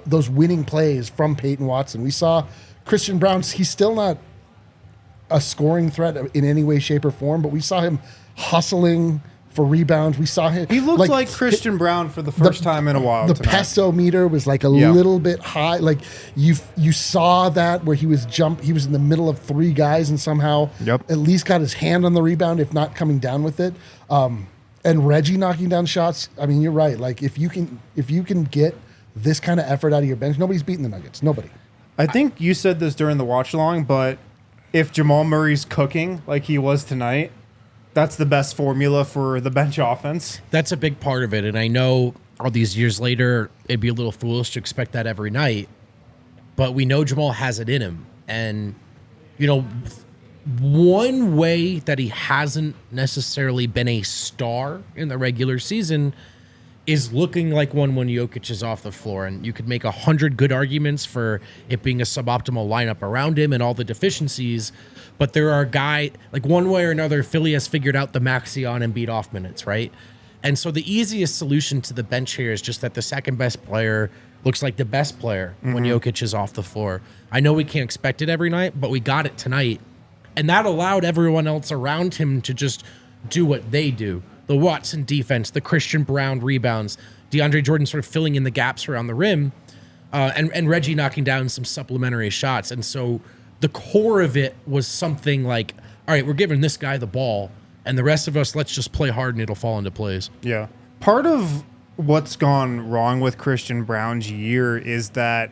those winning plays from Peyton Watson. We saw Christian Brown. He's still not a scoring threat in any way, shape, or form, but we saw him hustling for rebounds. We saw him. He looked like Christian Brown for the first time in a while. The peso meter was like a little bit high. Like you saw that where he was in the middle of three guys and somehow at least got his hand on the rebound, if not coming down with it. And Reggie knocking down shots. I mean, you're right. Like if you can get this kind of effort out of your bench, nobody's beating the Nuggets. Nobody. I think you said this during the watch along, but if Jamal Murray's cooking like he was tonight, that's the best formula for the bench offense. That's a big part of it. And I know all these years later, it'd be a little foolish to expect that every night, but we know Jamal has it in him. And, one way that he hasn't necessarily been a star in the regular season is looking like one when Jokic is off the floor. And you could make 100 good arguments for it being a suboptimal lineup around him and all the deficiencies. But there are guys, like one way or another, Philly has figured out the Maxey on and beat off minutes, right? And so the easiest solution to the bench here is just that the second best player looks like the best player when Jokic is off the floor. I know we can't expect it every night, but we got it tonight. And that allowed everyone else around him to just do what they do. The Watson defense, the Christian Brown rebounds, DeAndre Jordan sort of filling in the gaps around the rim, and Reggie knocking down some supplementary shots. And so the core of it was something like, all right, we're giving this guy the ball, and the rest of us, let's just play hard and it'll fall into place. Yeah. Part of what's gone wrong with Christian Brown's year is that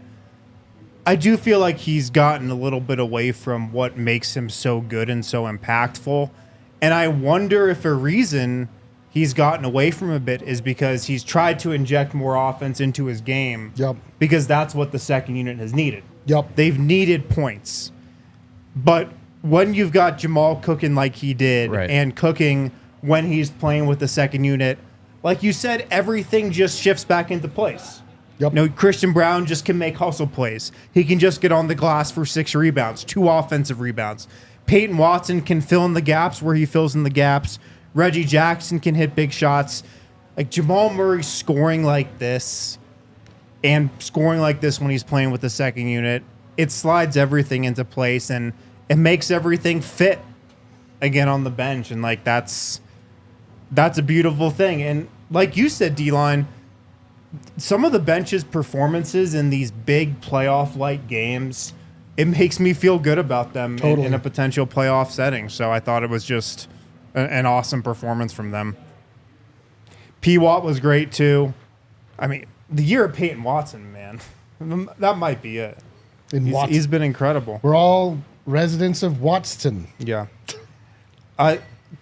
I do feel like he's gotten a little bit away from what makes him so good and so impactful. And I wonder if a reason he's gotten away from a bit is because he's tried to inject more offense into his game. Yep. Because that's what the second unit has needed. Yep. They've needed points. But when you've got Jamal cooking like he did and cooking when he's playing with the second unit, like you said, everything just shifts back into place. Yep. Christian Brown just can make hustle plays. He can just get on the glass for 6 rebounds, 2 offensive rebounds. Peyton Watson can fill in the gaps where he fills in the gaps. Reggie Jackson can hit big shots. Like Jamal Murray scoring like this and scoring like this when he's playing with the second unit, it slides everything into place and it makes everything fit again on the bench. And like that's a beautiful thing. And like you said, D-Line, some of the bench's performances in these big playoff-like games, it makes me feel good about them in a potential playoff setting. So I thought it was just an awesome performance from them. P-Watt was great too. I mean, the year of Peyton Watson, man, that might be it. He's been incredible. We're all residents of Watson. Yeah.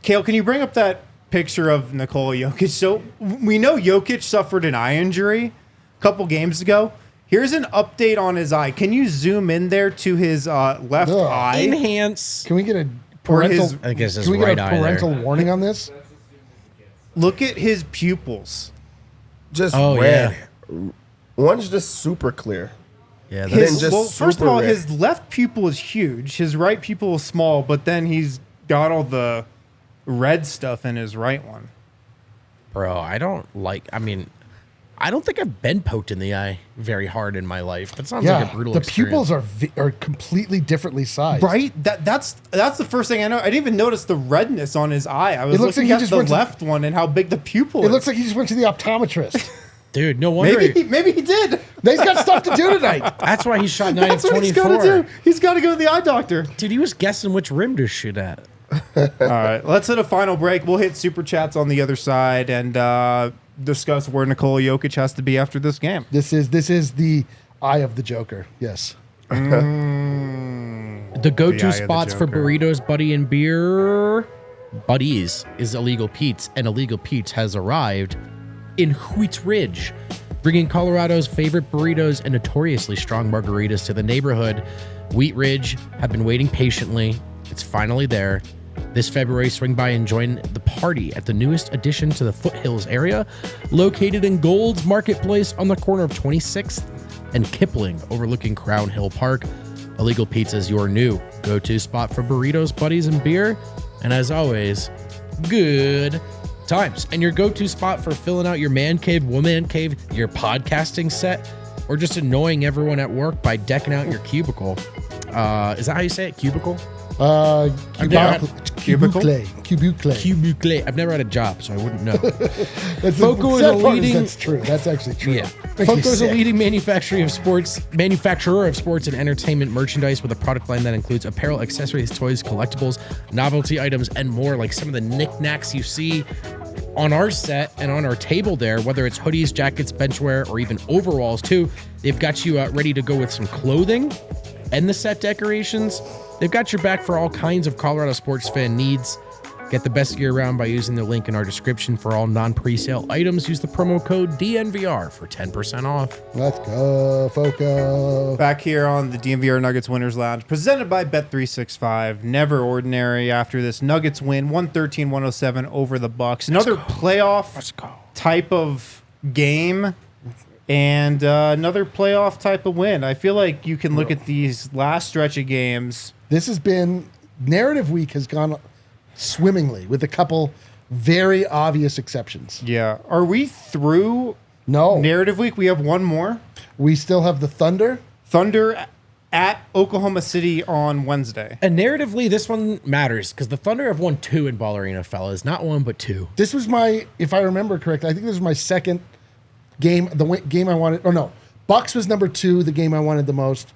Kale, can you bring up that picture of Nikola Jokic? So we know Jokic suffered an eye injury a couple games ago. Here's an update on his eye. Can you zoom in there to his left eye? Enhance. Can we get a parental? I think it's his can we right get a eye parental there. warning on this? Look at his pupils. Just Oh, red. One's just super clear. Yeah, His, just well, first of super all, red. his left pupil is huge. His right pupil is small, but then he's got all the red stuff in his right one. bro, I don't think I've been poked in the eye very hard in my life. That sounds like a brutal the experience. pupils are completely differently sized. Right? That's the first thing I know. I didn't even notice the redness on his eye. I was It looks looking like he at just the went to- left one and how big the pupil is. It looks like he just went to the optometrist. Dude, no wonder. maybe he did. He's got stuff to do tonight. That's why he shot 9 of That's what he's 24. got to do. He's got to go to the eye doctor. Dude, he was guessing which rim to shoot at. All right, let's hit a final break. We'll hit Super Chats on the other side and discuss where Nikola Jokic has to be after this game. This is the eye of the Joker. Yes. The The eye go-to of the spots for Joker. burritos, buddy, and beer. Buddies is Illegal Pete's, and Illegal Pete's has arrived in Wheat Ridge, bringing Colorado's favorite burritos and notoriously strong margaritas to the neighborhood. Wheat Ridge have been waiting patiently. It's finally there. This February, swing by and join the party at the newest addition to the Foothills area, located in Gold's Marketplace on the corner of 26th and Kipling, overlooking Crown Hill Park. Illegal Pizza is your new go-to spot for burritos, buddies, and beer. And as always, good times. And your go-to spot for filling out your man cave, woman cave, your podcasting set, or just annoying everyone at work by decking out your cubicle. Is that how you say it? Cubicle? Cubicle? Cubicle. I've never had a job, so I wouldn't know. That's Foco is sad a part leading- That's true. That's actually true. Yeah. Makes me Foco is a sick. leading manufacturer of sports and entertainment merchandise with a product line that includes apparel, accessories, toys, collectibles, novelty items, and more, like some of the knickknacks you see on our set and on our table there, whether it's hoodies, jackets, benchwear, or even overalls too. They've got you ready to go with some clothing and the set decorations. They've got your back for all kinds of Colorado sports fan needs. Get the best gear around by using the link in our description for all non-presale items. Use the promo code DNVR for 10% off. Let's go, Foco. Back here on the DNVR Nuggets Winners Lounge, presented by Bet365. Never ordinary after this Nuggets win, 113-107 over the Bucks. Another playoff type of game and another playoff type of win. I feel like you can look at these last stretch of games. This has been narrative week has gone swimmingly with a couple very obvious exceptions. Yeah. Are we through No, narrative week? We have one more. we still have the Thunder. Thunder at Oklahoma City on Wednesday. And narratively, this one matters because the Thunder have won 2 in Ball Arena, fellas. Not 1, but 2. This was my, if I remember correctly, I think this was my second game. Game I wanted. Oh no, Bucks was number 2. The game I wanted the most.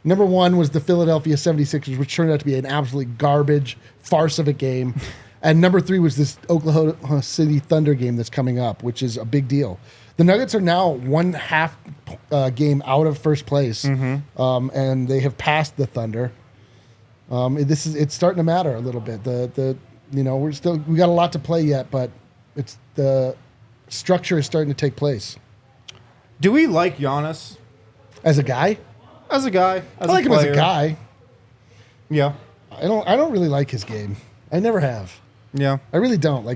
Number 1 was the Philadelphia 76ers, which turned out to be an absolutely garbage farce of a game. And number 3 was this Oklahoma City Thunder game that's coming up, which is a big deal. The Nuggets are now 1.5 game out of first place, and they have passed the Thunder. It's starting to matter a little bit. We got a lot to play yet, but it's the structure is starting to take place. Do we like Giannis As a guy, as a guy? As I like him as a guy. Yeah. I don't really like his game. I never have. Yeah. I really don't.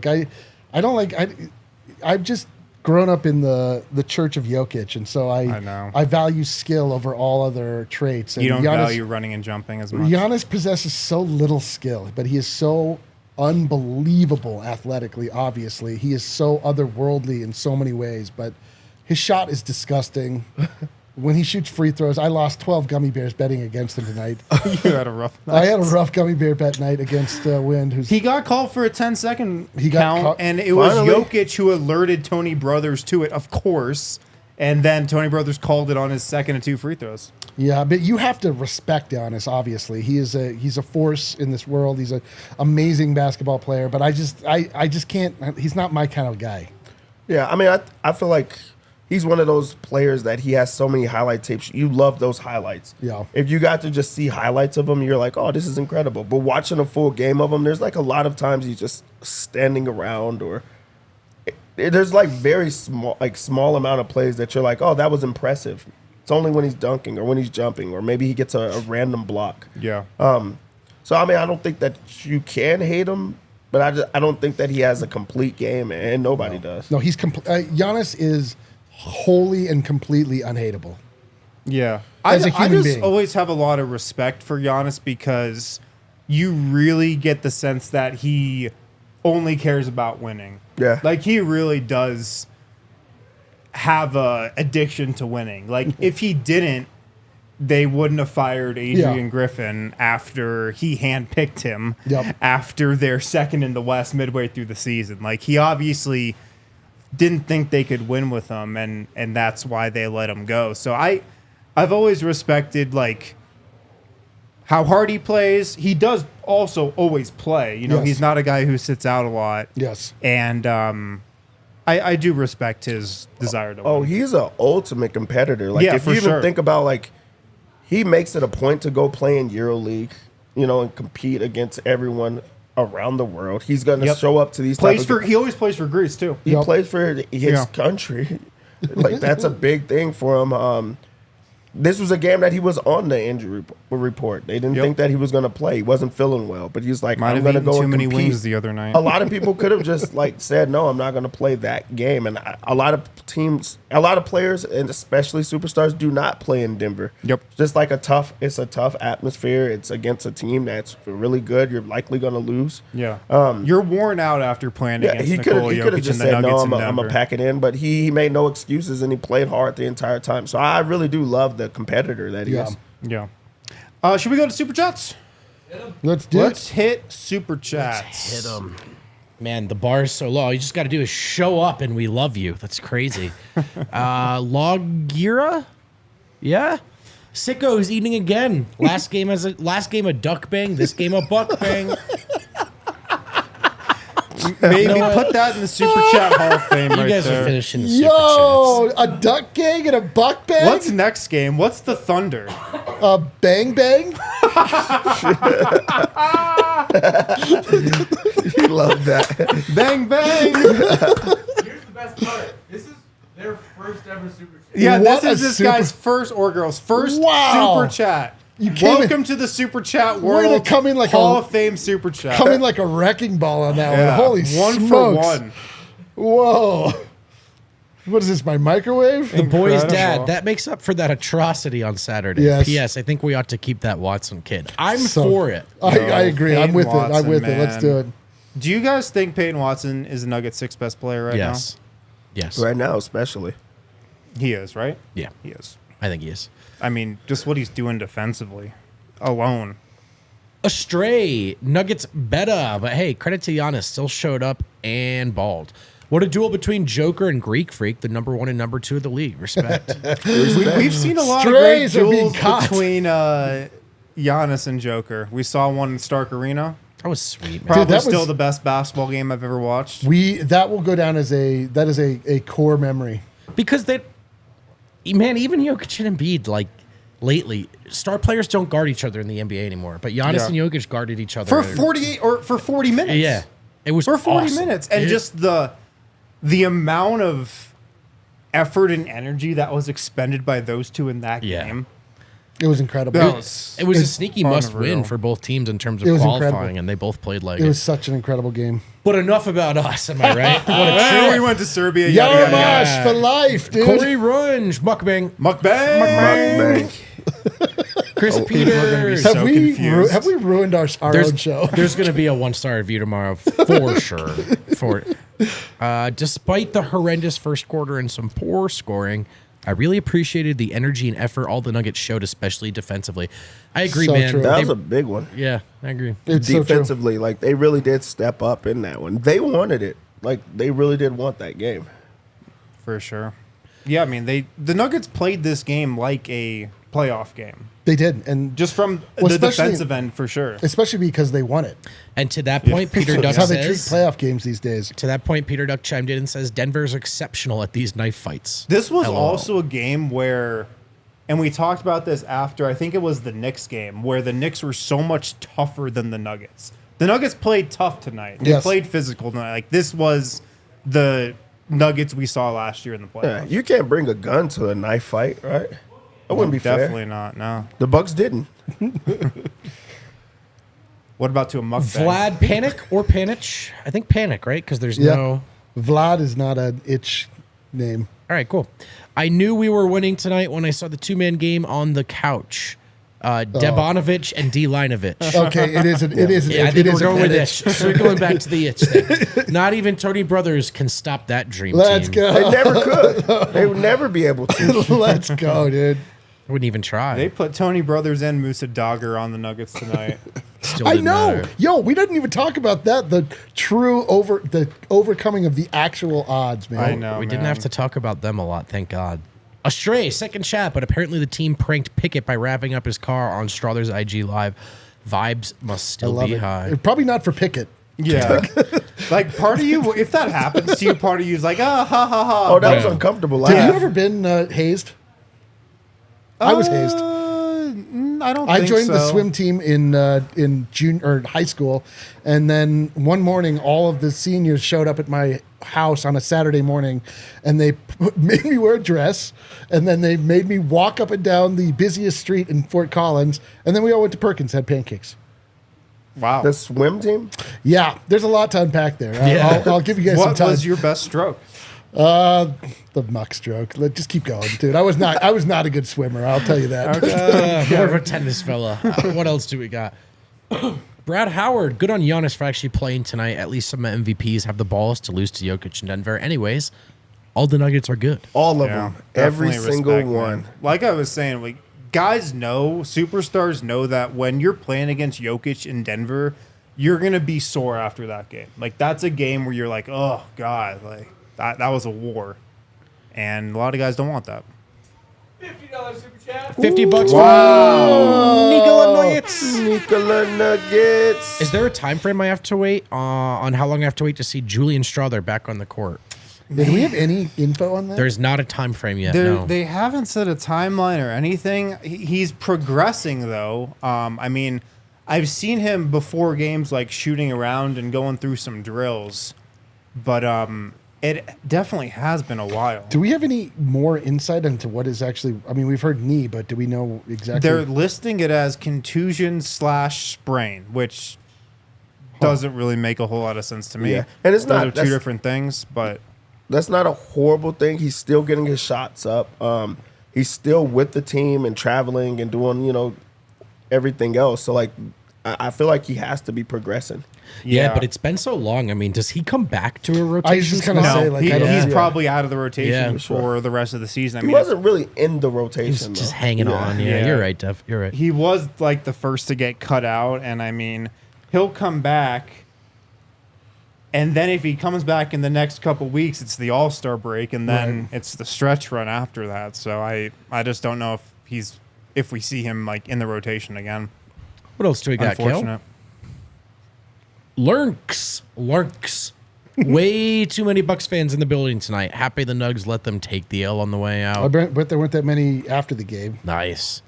I've just grown up in the church of Jokic, and so I know. I value skill over all other traits. And You don't value running and jumping as much. Giannis possesses so little skill, but he is so unbelievable athletically, obviously. He is so otherworldly in so many ways, but his shot is disgusting. When he shoots free throws, I lost 12 gummy bears betting against him tonight. You had a rough night. I had a rough gummy bear bet night against Wind. He got called for a 10-second He got count, caught- and it was Finally. Jokic who alerted Tony Brothers to it, of course. And then Tony Brothers called it on his second and 2 free throws. Yeah, but you have to respect Giannis, obviously. He's a force in this world. He's an amazing basketball player, but I just can't. He's not my kind of guy. Yeah, I mean, I feel like he's one of those players that he has so many highlight tapes. You love those highlights. Yeah. If you got to just see highlights of him, you're like, oh, this is incredible. But watching a full game of him, there's like a lot of times he's just standing around, or there's like very small amount of plays that you're like, oh, that was impressive. It's only when he's dunking or when he's jumping, or maybe he gets a random block. Yeah. So I mean, I don't think that you can hate him, but I don't think that he has a complete game, and nobody does. No, he's Giannis is wholly and completely unhateable. Yeah. As a I human just being. always have a lot of respect for Giannis because you really get the sense that he only cares about winning. Yeah. Like, he really does have a addiction to winning. Like, if he didn't, they wouldn't have fired Adrian Griffin after he handpicked him after their second in the West midway through the season. Like, he obviously didn't think they could win with him, and that's why they let him go. So I've always respected, like, how hard he plays. He does also always play. You know, he's not a guy who sits out a lot. Yes. And I do respect his desire to win. Oh, he's an ultimate competitor. Like, if for you even sure. think about, like, he makes it a point to go play in EuroLeague, you know, and compete against everyone around the world. He's going to show up to these He always plays for Greece, too. He plays for his country. Like, that's a big thing for him. This was a game that he was on the injury report. They didn't think that he was going to play. He wasn't feeling well, but he's like, I'm going to go and too many compete. wings the other night. A lot of people could have just like said, no, I'm not going to play that game. And a lot of teams, a lot of players, and especially superstars, do not play in Denver. Yep. It's just like it's a tough atmosphere. It's against a team that's really good. You're likely going to lose. Yeah. You're worn out after playing against he Nikola could have Jokic just and the said, no, Nuggets I'm in going to Denver. pack it in. But he made no excuses, and he played hard the entire time. So I really do love the competitor that he is. Yeah. Should we go to Superchats? Let's do Let's it. hit Superchats. Hit them. Man, the bar is so low. All you just got to do is show up and we love you. That's crazy. Logira? Yeah? Sicko is eating again. Last game a duck bang. This game a buck bang. Maybe put that in the Super Chat Hall of Fame You right guys there. are finishing the super Yo, a duck gang and a buck bang? What's next game? What's the Thunder? A bang bang? He loved that. Bang, bang. Here's the best part. This is their first ever super chat. Yeah, What this is a this super- guy's first or girl's first Wow. Super Chat. You came Welcome in- to the Super Chat We're gonna world. come in like Hall a- of Fame Super Chat. Coming like a wrecking ball on that Yeah, one. Holy one smokes. for one. Whoa. What is this, my microwave? The boy's Incredible. dad. That makes up for that atrocity on Saturday. Yes. P.S. I think we ought to keep that Watson kid. I'm So- for it. I agree. I'm Peyton with it. I'm Watson, with it. Let's man. do it. Do you guys think Peyton Watson is the Nuggets' sixth best player right Yes. Yes. Right now, especially. now? He is, right? Yeah. He is. I think he is. I mean, just what he's doing defensively alone. Astray. Nuggets better. But hey, credit to Giannis. Still showed up and balled. What a duel between Joker and Greek Freak, the number 1 and number 2 of the league. Respect. We've seen a lot of great Strays are being duels caught. between Giannis and Joker. We saw one in Stark Arena. That was sweet, man. Probably that still was- the best basketball game I've ever watched. That will go down as a core memory. Because man, even Jokic and Embiid, like lately, star players don't guard each other in the NBA anymore. But Giannis Yeah. and Jokic guarded each other For 48 or for 40 minutes. Yeah, it was For 40 awesome. minutes. And Yeah. just the amount of effort and energy that was expended by those two in that Yeah. game. It was incredible. That was It was a sneaky must unreal. win for both teams in terms It of was qualifying, incredible. and they both played like It it. was such an incredible game. But enough about us, am I right? What a And we trip. went to Serbia. Yada, yada, yada. Yaramash for life, dude. Corey Runge, mukbang, Mukbang. Bang. Chris people are gonna be Peters. so have we confused. have we ruined our own show? There's going to be a 1-star review tomorrow for sure. Despite the horrendous first quarter and some poor scoring, I really appreciated the energy and effort all the Nuggets showed, especially defensively. I agree, So man. true. That They- was a big one. yeah, I agree. It's so true. Defensively, like, they really did step up in that one. They wanted it. Like, they really did want that game. For sure. Yeah, I mean, the Nuggets played this game like a playoff game. They did, and Just from Well, the especially- defensive end, for sure. especially because they won it. And to that point, Peter Duck That's how they treat says. playoff games these days. To that point, Peter Duck chimed in and says Denver's exceptional at these knife fights. This was LOL. also a game where, and we talked about this after, I think it was the Knicks game, where the Knicks were so much tougher than the Nuggets. The Nuggets played tough tonight. They Yes. played physical tonight. Like, this was the Nuggets we saw last year in the Yeah, playoffs. you can't bring a gun to a knife fight, right? That wouldn't be Definitely fair. not, no. The Bucks didn't. What about to a mukbang? Vlad Panic or Panic? I think Panic, right? Because there's Yeah. no. Vlad is not an itch name. All right, cool. I knew we were winning tonight when I saw the 2-man game on the couch. Debonovich and D. Linovich. Okay, it is. It is. Yeah, I it think we're is a going with itch. itch. Circling back to the itch thing. Not even Tony Brothers can stop that dream Let's team. go. They never could. They would never be able to. Let's go, dude. Wouldn't even try. They put Tony Brothers and Musa Dagger on the Nuggets tonight. Still I didn't know. matter. Yo, we didn't even talk about that. The overcoming of the actual odds, man. I know, We didn't man. have to talk about them a lot, thank God. Astray, second chat, but apparently the team pranked Pickett by wrapping up his car on Strother's IG Live. Vibes must I still love be it. high. Probably not for Pickett. Yeah. Like, part of you, if that happens to you, part of you is like, ha, ha, ha. Oh, that was Yeah. uncomfortable. Have Laugh. you ever been hazed? I was hazed. I don't I think joined the so. swim team in junior or high school, and then one morning, all of the seniors showed up at my house on a Saturday morning, and they made me wear a dress, and then they made me walk up and down the busiest street in Fort Collins, and then we all went to Perkins, had pancakes. Wow. The swim team? Yeah, there's a lot to unpack there. Yeah. I'll give you guys some What time. was your best stroke? The muck stroke. Just keep going, dude. I was not a good swimmer. I'll tell you that. More of a tennis fella. What else do we got? Brad Howard, good on Giannis for actually playing tonight. At least some MVPs have the balls to lose to Jokic in Denver. Anyways, all the Nuggets are good. All of them. Every definitely single respect, one. man. Like I was saying, like, guys know, superstars know that when you're playing against Jokic in Denver, you're gonna be sore after that game. Like, that's a game where you're like, oh god, like that was a war, and a lot of guys don't want that. $50 super chat. $50 Wow. for Nikola Nuggets. Nikola Nuggets. Is there a time frame I have to wait on how long I have to wait to see Julian Strother back on the court? Do we have any info on that? There's not a time frame yet. No. They haven't set a timeline or anything. He's progressing though. I mean, I've seen him before games, like shooting around and going through some drills, but it definitely has been a while. Do we have any more insight into what is actually? I mean, we've heard knee, but do we know exactly? They're listing it as contusion/sprain, which doesn't really make a whole lot of sense to me. Yeah. And it's Those not- are two that's- different things, but That's not a horrible thing. He's still getting his shots up. He's still with the team and traveling and doing, everything else. So, like, I feel like he has to be progressing. yeah, but it's been so long. I mean, does he come back to a rotation? I was just gonna spot? say, no, like, I don't- he's yeah. probably out of the rotation Yeah. for the rest of the season. I He mean, wasn't really in the He's rotation, just though. hanging on. Yeah, Yeah. you're right, Dev. You're right. he was like the first to get cut out, and I mean, he'll come back. And then if he comes back in the next couple weeks, it's the All-Star break, and then it's the stretch run after that. So I just don't know if we see him like in the rotation again. What else do we got, Kale? Unfortunate. Lurks. Way too many Bucks fans in the building tonight. Happy the Nugs let them take the L on the way I out. bet there weren't that many after the game. Nice.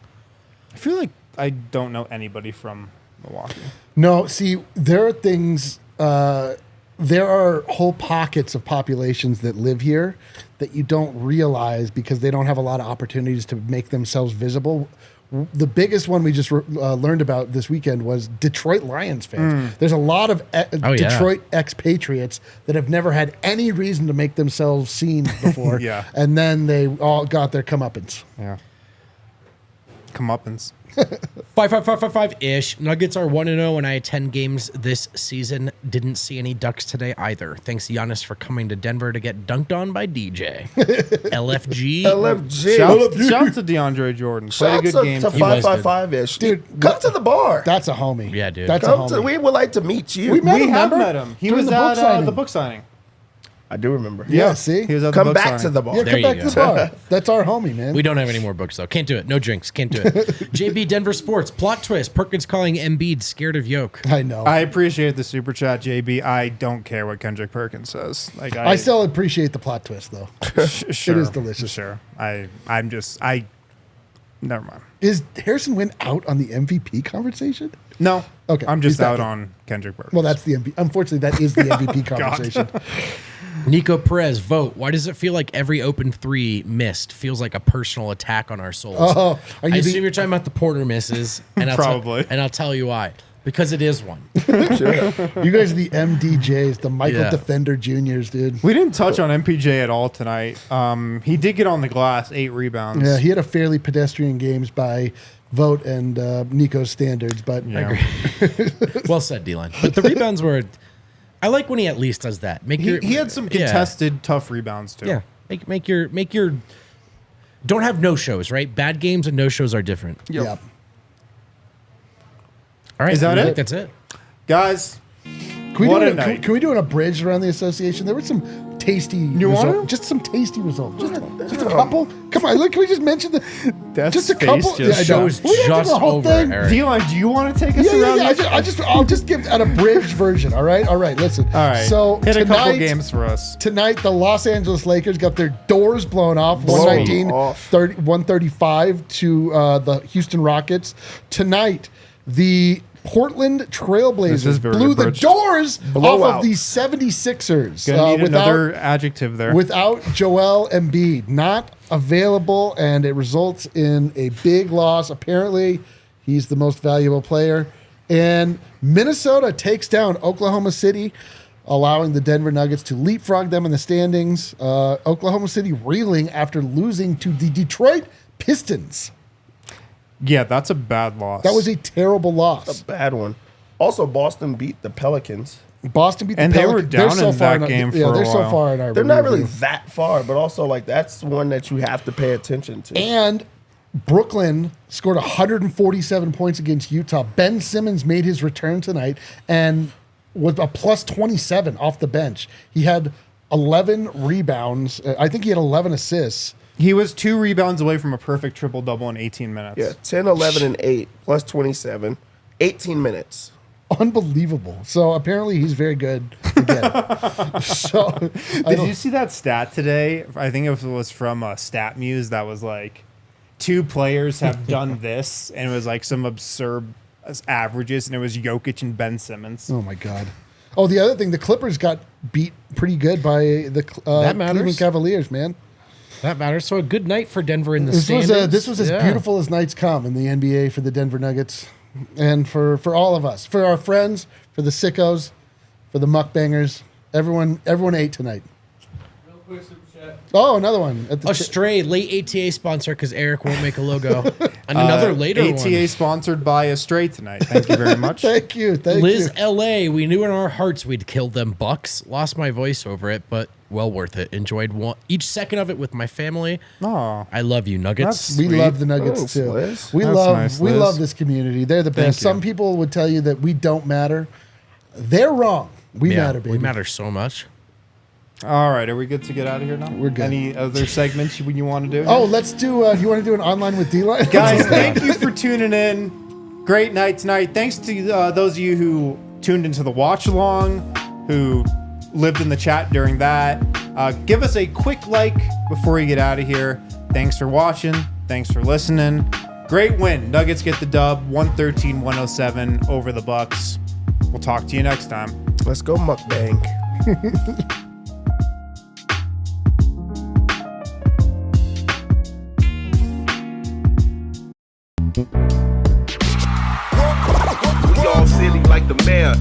I feel like I don't know anybody from Milwaukee. No, see, there are things. There are whole pockets of populations that live here that you don't realize because they don't have a lot of opportunities to make themselves visible. The biggest one we just learned about this weekend was Detroit Lions fans. There's a lot of Detroit expatriates that have never had any reason to make themselves seen before. Yeah. And then they all got their comeuppance. Yeah. Comeuppance. 5-5-5-5-5-ish. Nuggets are 1-0, and I had 10 games this season. Didn't see any Ducks today either. Thanks, Giannis, for coming to Denver to get dunked on by DJ. LFG. LFG. Shouts to DeAndre Jordan. Played a good game. to He was good. 555-ish. Dude, come to the bar. That's a homie. Yeah, dude. That's a Come to, homie. we would like to meet you. We met We him, have remember? met him. He During was the book at signing. the book signing. I do remember. Yeah, see? He was at the Come book back signing. to the bar. Yeah, There come you back go. to the bar. That's our homie, man. We don't have any more books though. Can't do it. No drinks. Can't do it. JB Denver Sports plot twist. Perkins calling Embiid scared of Yoke. I know. I appreciate the super chat, JB. I don't care what Kendrick Perkins says. Like I still appreciate the plot twist, though. sure, It is delicious. Sure. Never mind. Is Harrison Wynn out on the MVP conversation? No. Okay, I'm just he's not out good. on Kendrick Perkins. Well, that's the MVP. Unfortunately, that is the MVP conversation. Nico Perez, vote. Why does it feel like every open three missed feels like a personal attack on our souls? Oh, are I you assume you're talking about the Porter misses, and Probably. I'll tell you why. Because it is one. you guys are the MDJs, the Michael Yeah. Defender Juniors, dude. We didn't touch on MPJ at all tonight. He did get on the glass, 8 rebounds. Yeah, he had a fairly pedestrian games by Vogt and Nico's standards, but Yeah. Well said, D-line. But the rebounds were. I like when he at least does that. He had some contested, tough rebounds too. Yeah. Make your. Don't have no shows, right? Bad games and no shows are different. Yep. yeah. All right, Is that I think it? That's it. Guys, Can we, What do a an, night. can we do an abridged around the association? There were some tasty want to? Just some tasty results. Just a couple. Come on, look, can we just mention That's just a face couple? just I show know. is We don't do just the whole over, thing. Eric. D-line, do you want to take us Yeah, around? yeah, this? I'll just give an abridged version. All right, listen. All right. So hit a couple tonight, games for us. Tonight, the Los Angeles Lakers got their doors blown off, Blown 119, off. 135 to the Houston Rockets. Tonight, the Portland This is Trailblazers very blew the abridged. doors off Blowout. of the 76ers. Gonna need another adjective there. Without Joel Embiid, not available, and it results in a big loss. Apparently, he's the most valuable player. And Minnesota takes down Oklahoma City, allowing the Denver Nuggets to leapfrog them in the standings. Oklahoma City reeling after losing to the Detroit Pistons. Yeah, that's a bad loss. That was a terrible loss. A bad one. Also, Boston beat the Pelicans. Boston beat the And they were Pelicans. down They're so in far that game yeah, for a they're so while. far in our They're not review. really that far, but also like that's one that you have to pay attention to. And Brooklyn scored 147 points against Utah. Ben Simmons made his return tonight and was a plus 27 off the bench. He had 11 rebounds. I think he had 11 assists. He was 2 rebounds away from a perfect triple-double in 18 minutes. Yeah, 10, 11, and 8 plus 27, 18 minutes. Unbelievable. So apparently he's very good again. So Did you see that stat today? I think it was from StatMuse that was like 2 players have done this, and it was like some absurd averages, and it was Jokic and Ben Simmons. Oh my God. Oh, the other thing, the Clippers got beat pretty good by the That matters. Cleveland Cavaliers, man. That matters. So a good night for Denver in the This standings. was as Yeah. beautiful as nights come in the NBA for the Denver Nuggets, and for all of us, for our friends, for the sickos, for the mukbangers. Everyone ate tonight. Real quick super chat. Oh, another one. At the A stray late ATA sponsor because Eric won't make a logo. And another later ATA one. sponsored by Astray tonight. Thank you very much. Thank you. Liz LA, we knew in our hearts we'd kill them Bucks. Lost my voice over it, but well worth it. Enjoyed each second of it with my family. Aw. I love you, Nuggets. That's We sweet. love the Nuggets Thanks, too. Liz. We That's love nice, we Liz. love this community. They're the best. you. Some people would tell you that we don't matter. They're wrong. We Yeah, matter, baby. we matter so much. All right, are we good to get out of here now? We're good. Any other segments you want to do? Oh, let's do. You want to do an online with D-Line? Guys, thank you for tuning in. Great night tonight. Thanks to those of you who tuned into the watch along, who lived in the chat during that. Give us a quick like before you get out of here. Thanks for watching. Thanks for listening. Great win. Nuggets get the dub, 113-107 over the Bucks. We'll talk to you next time. Let's go mukbang. We all silly like the mayor.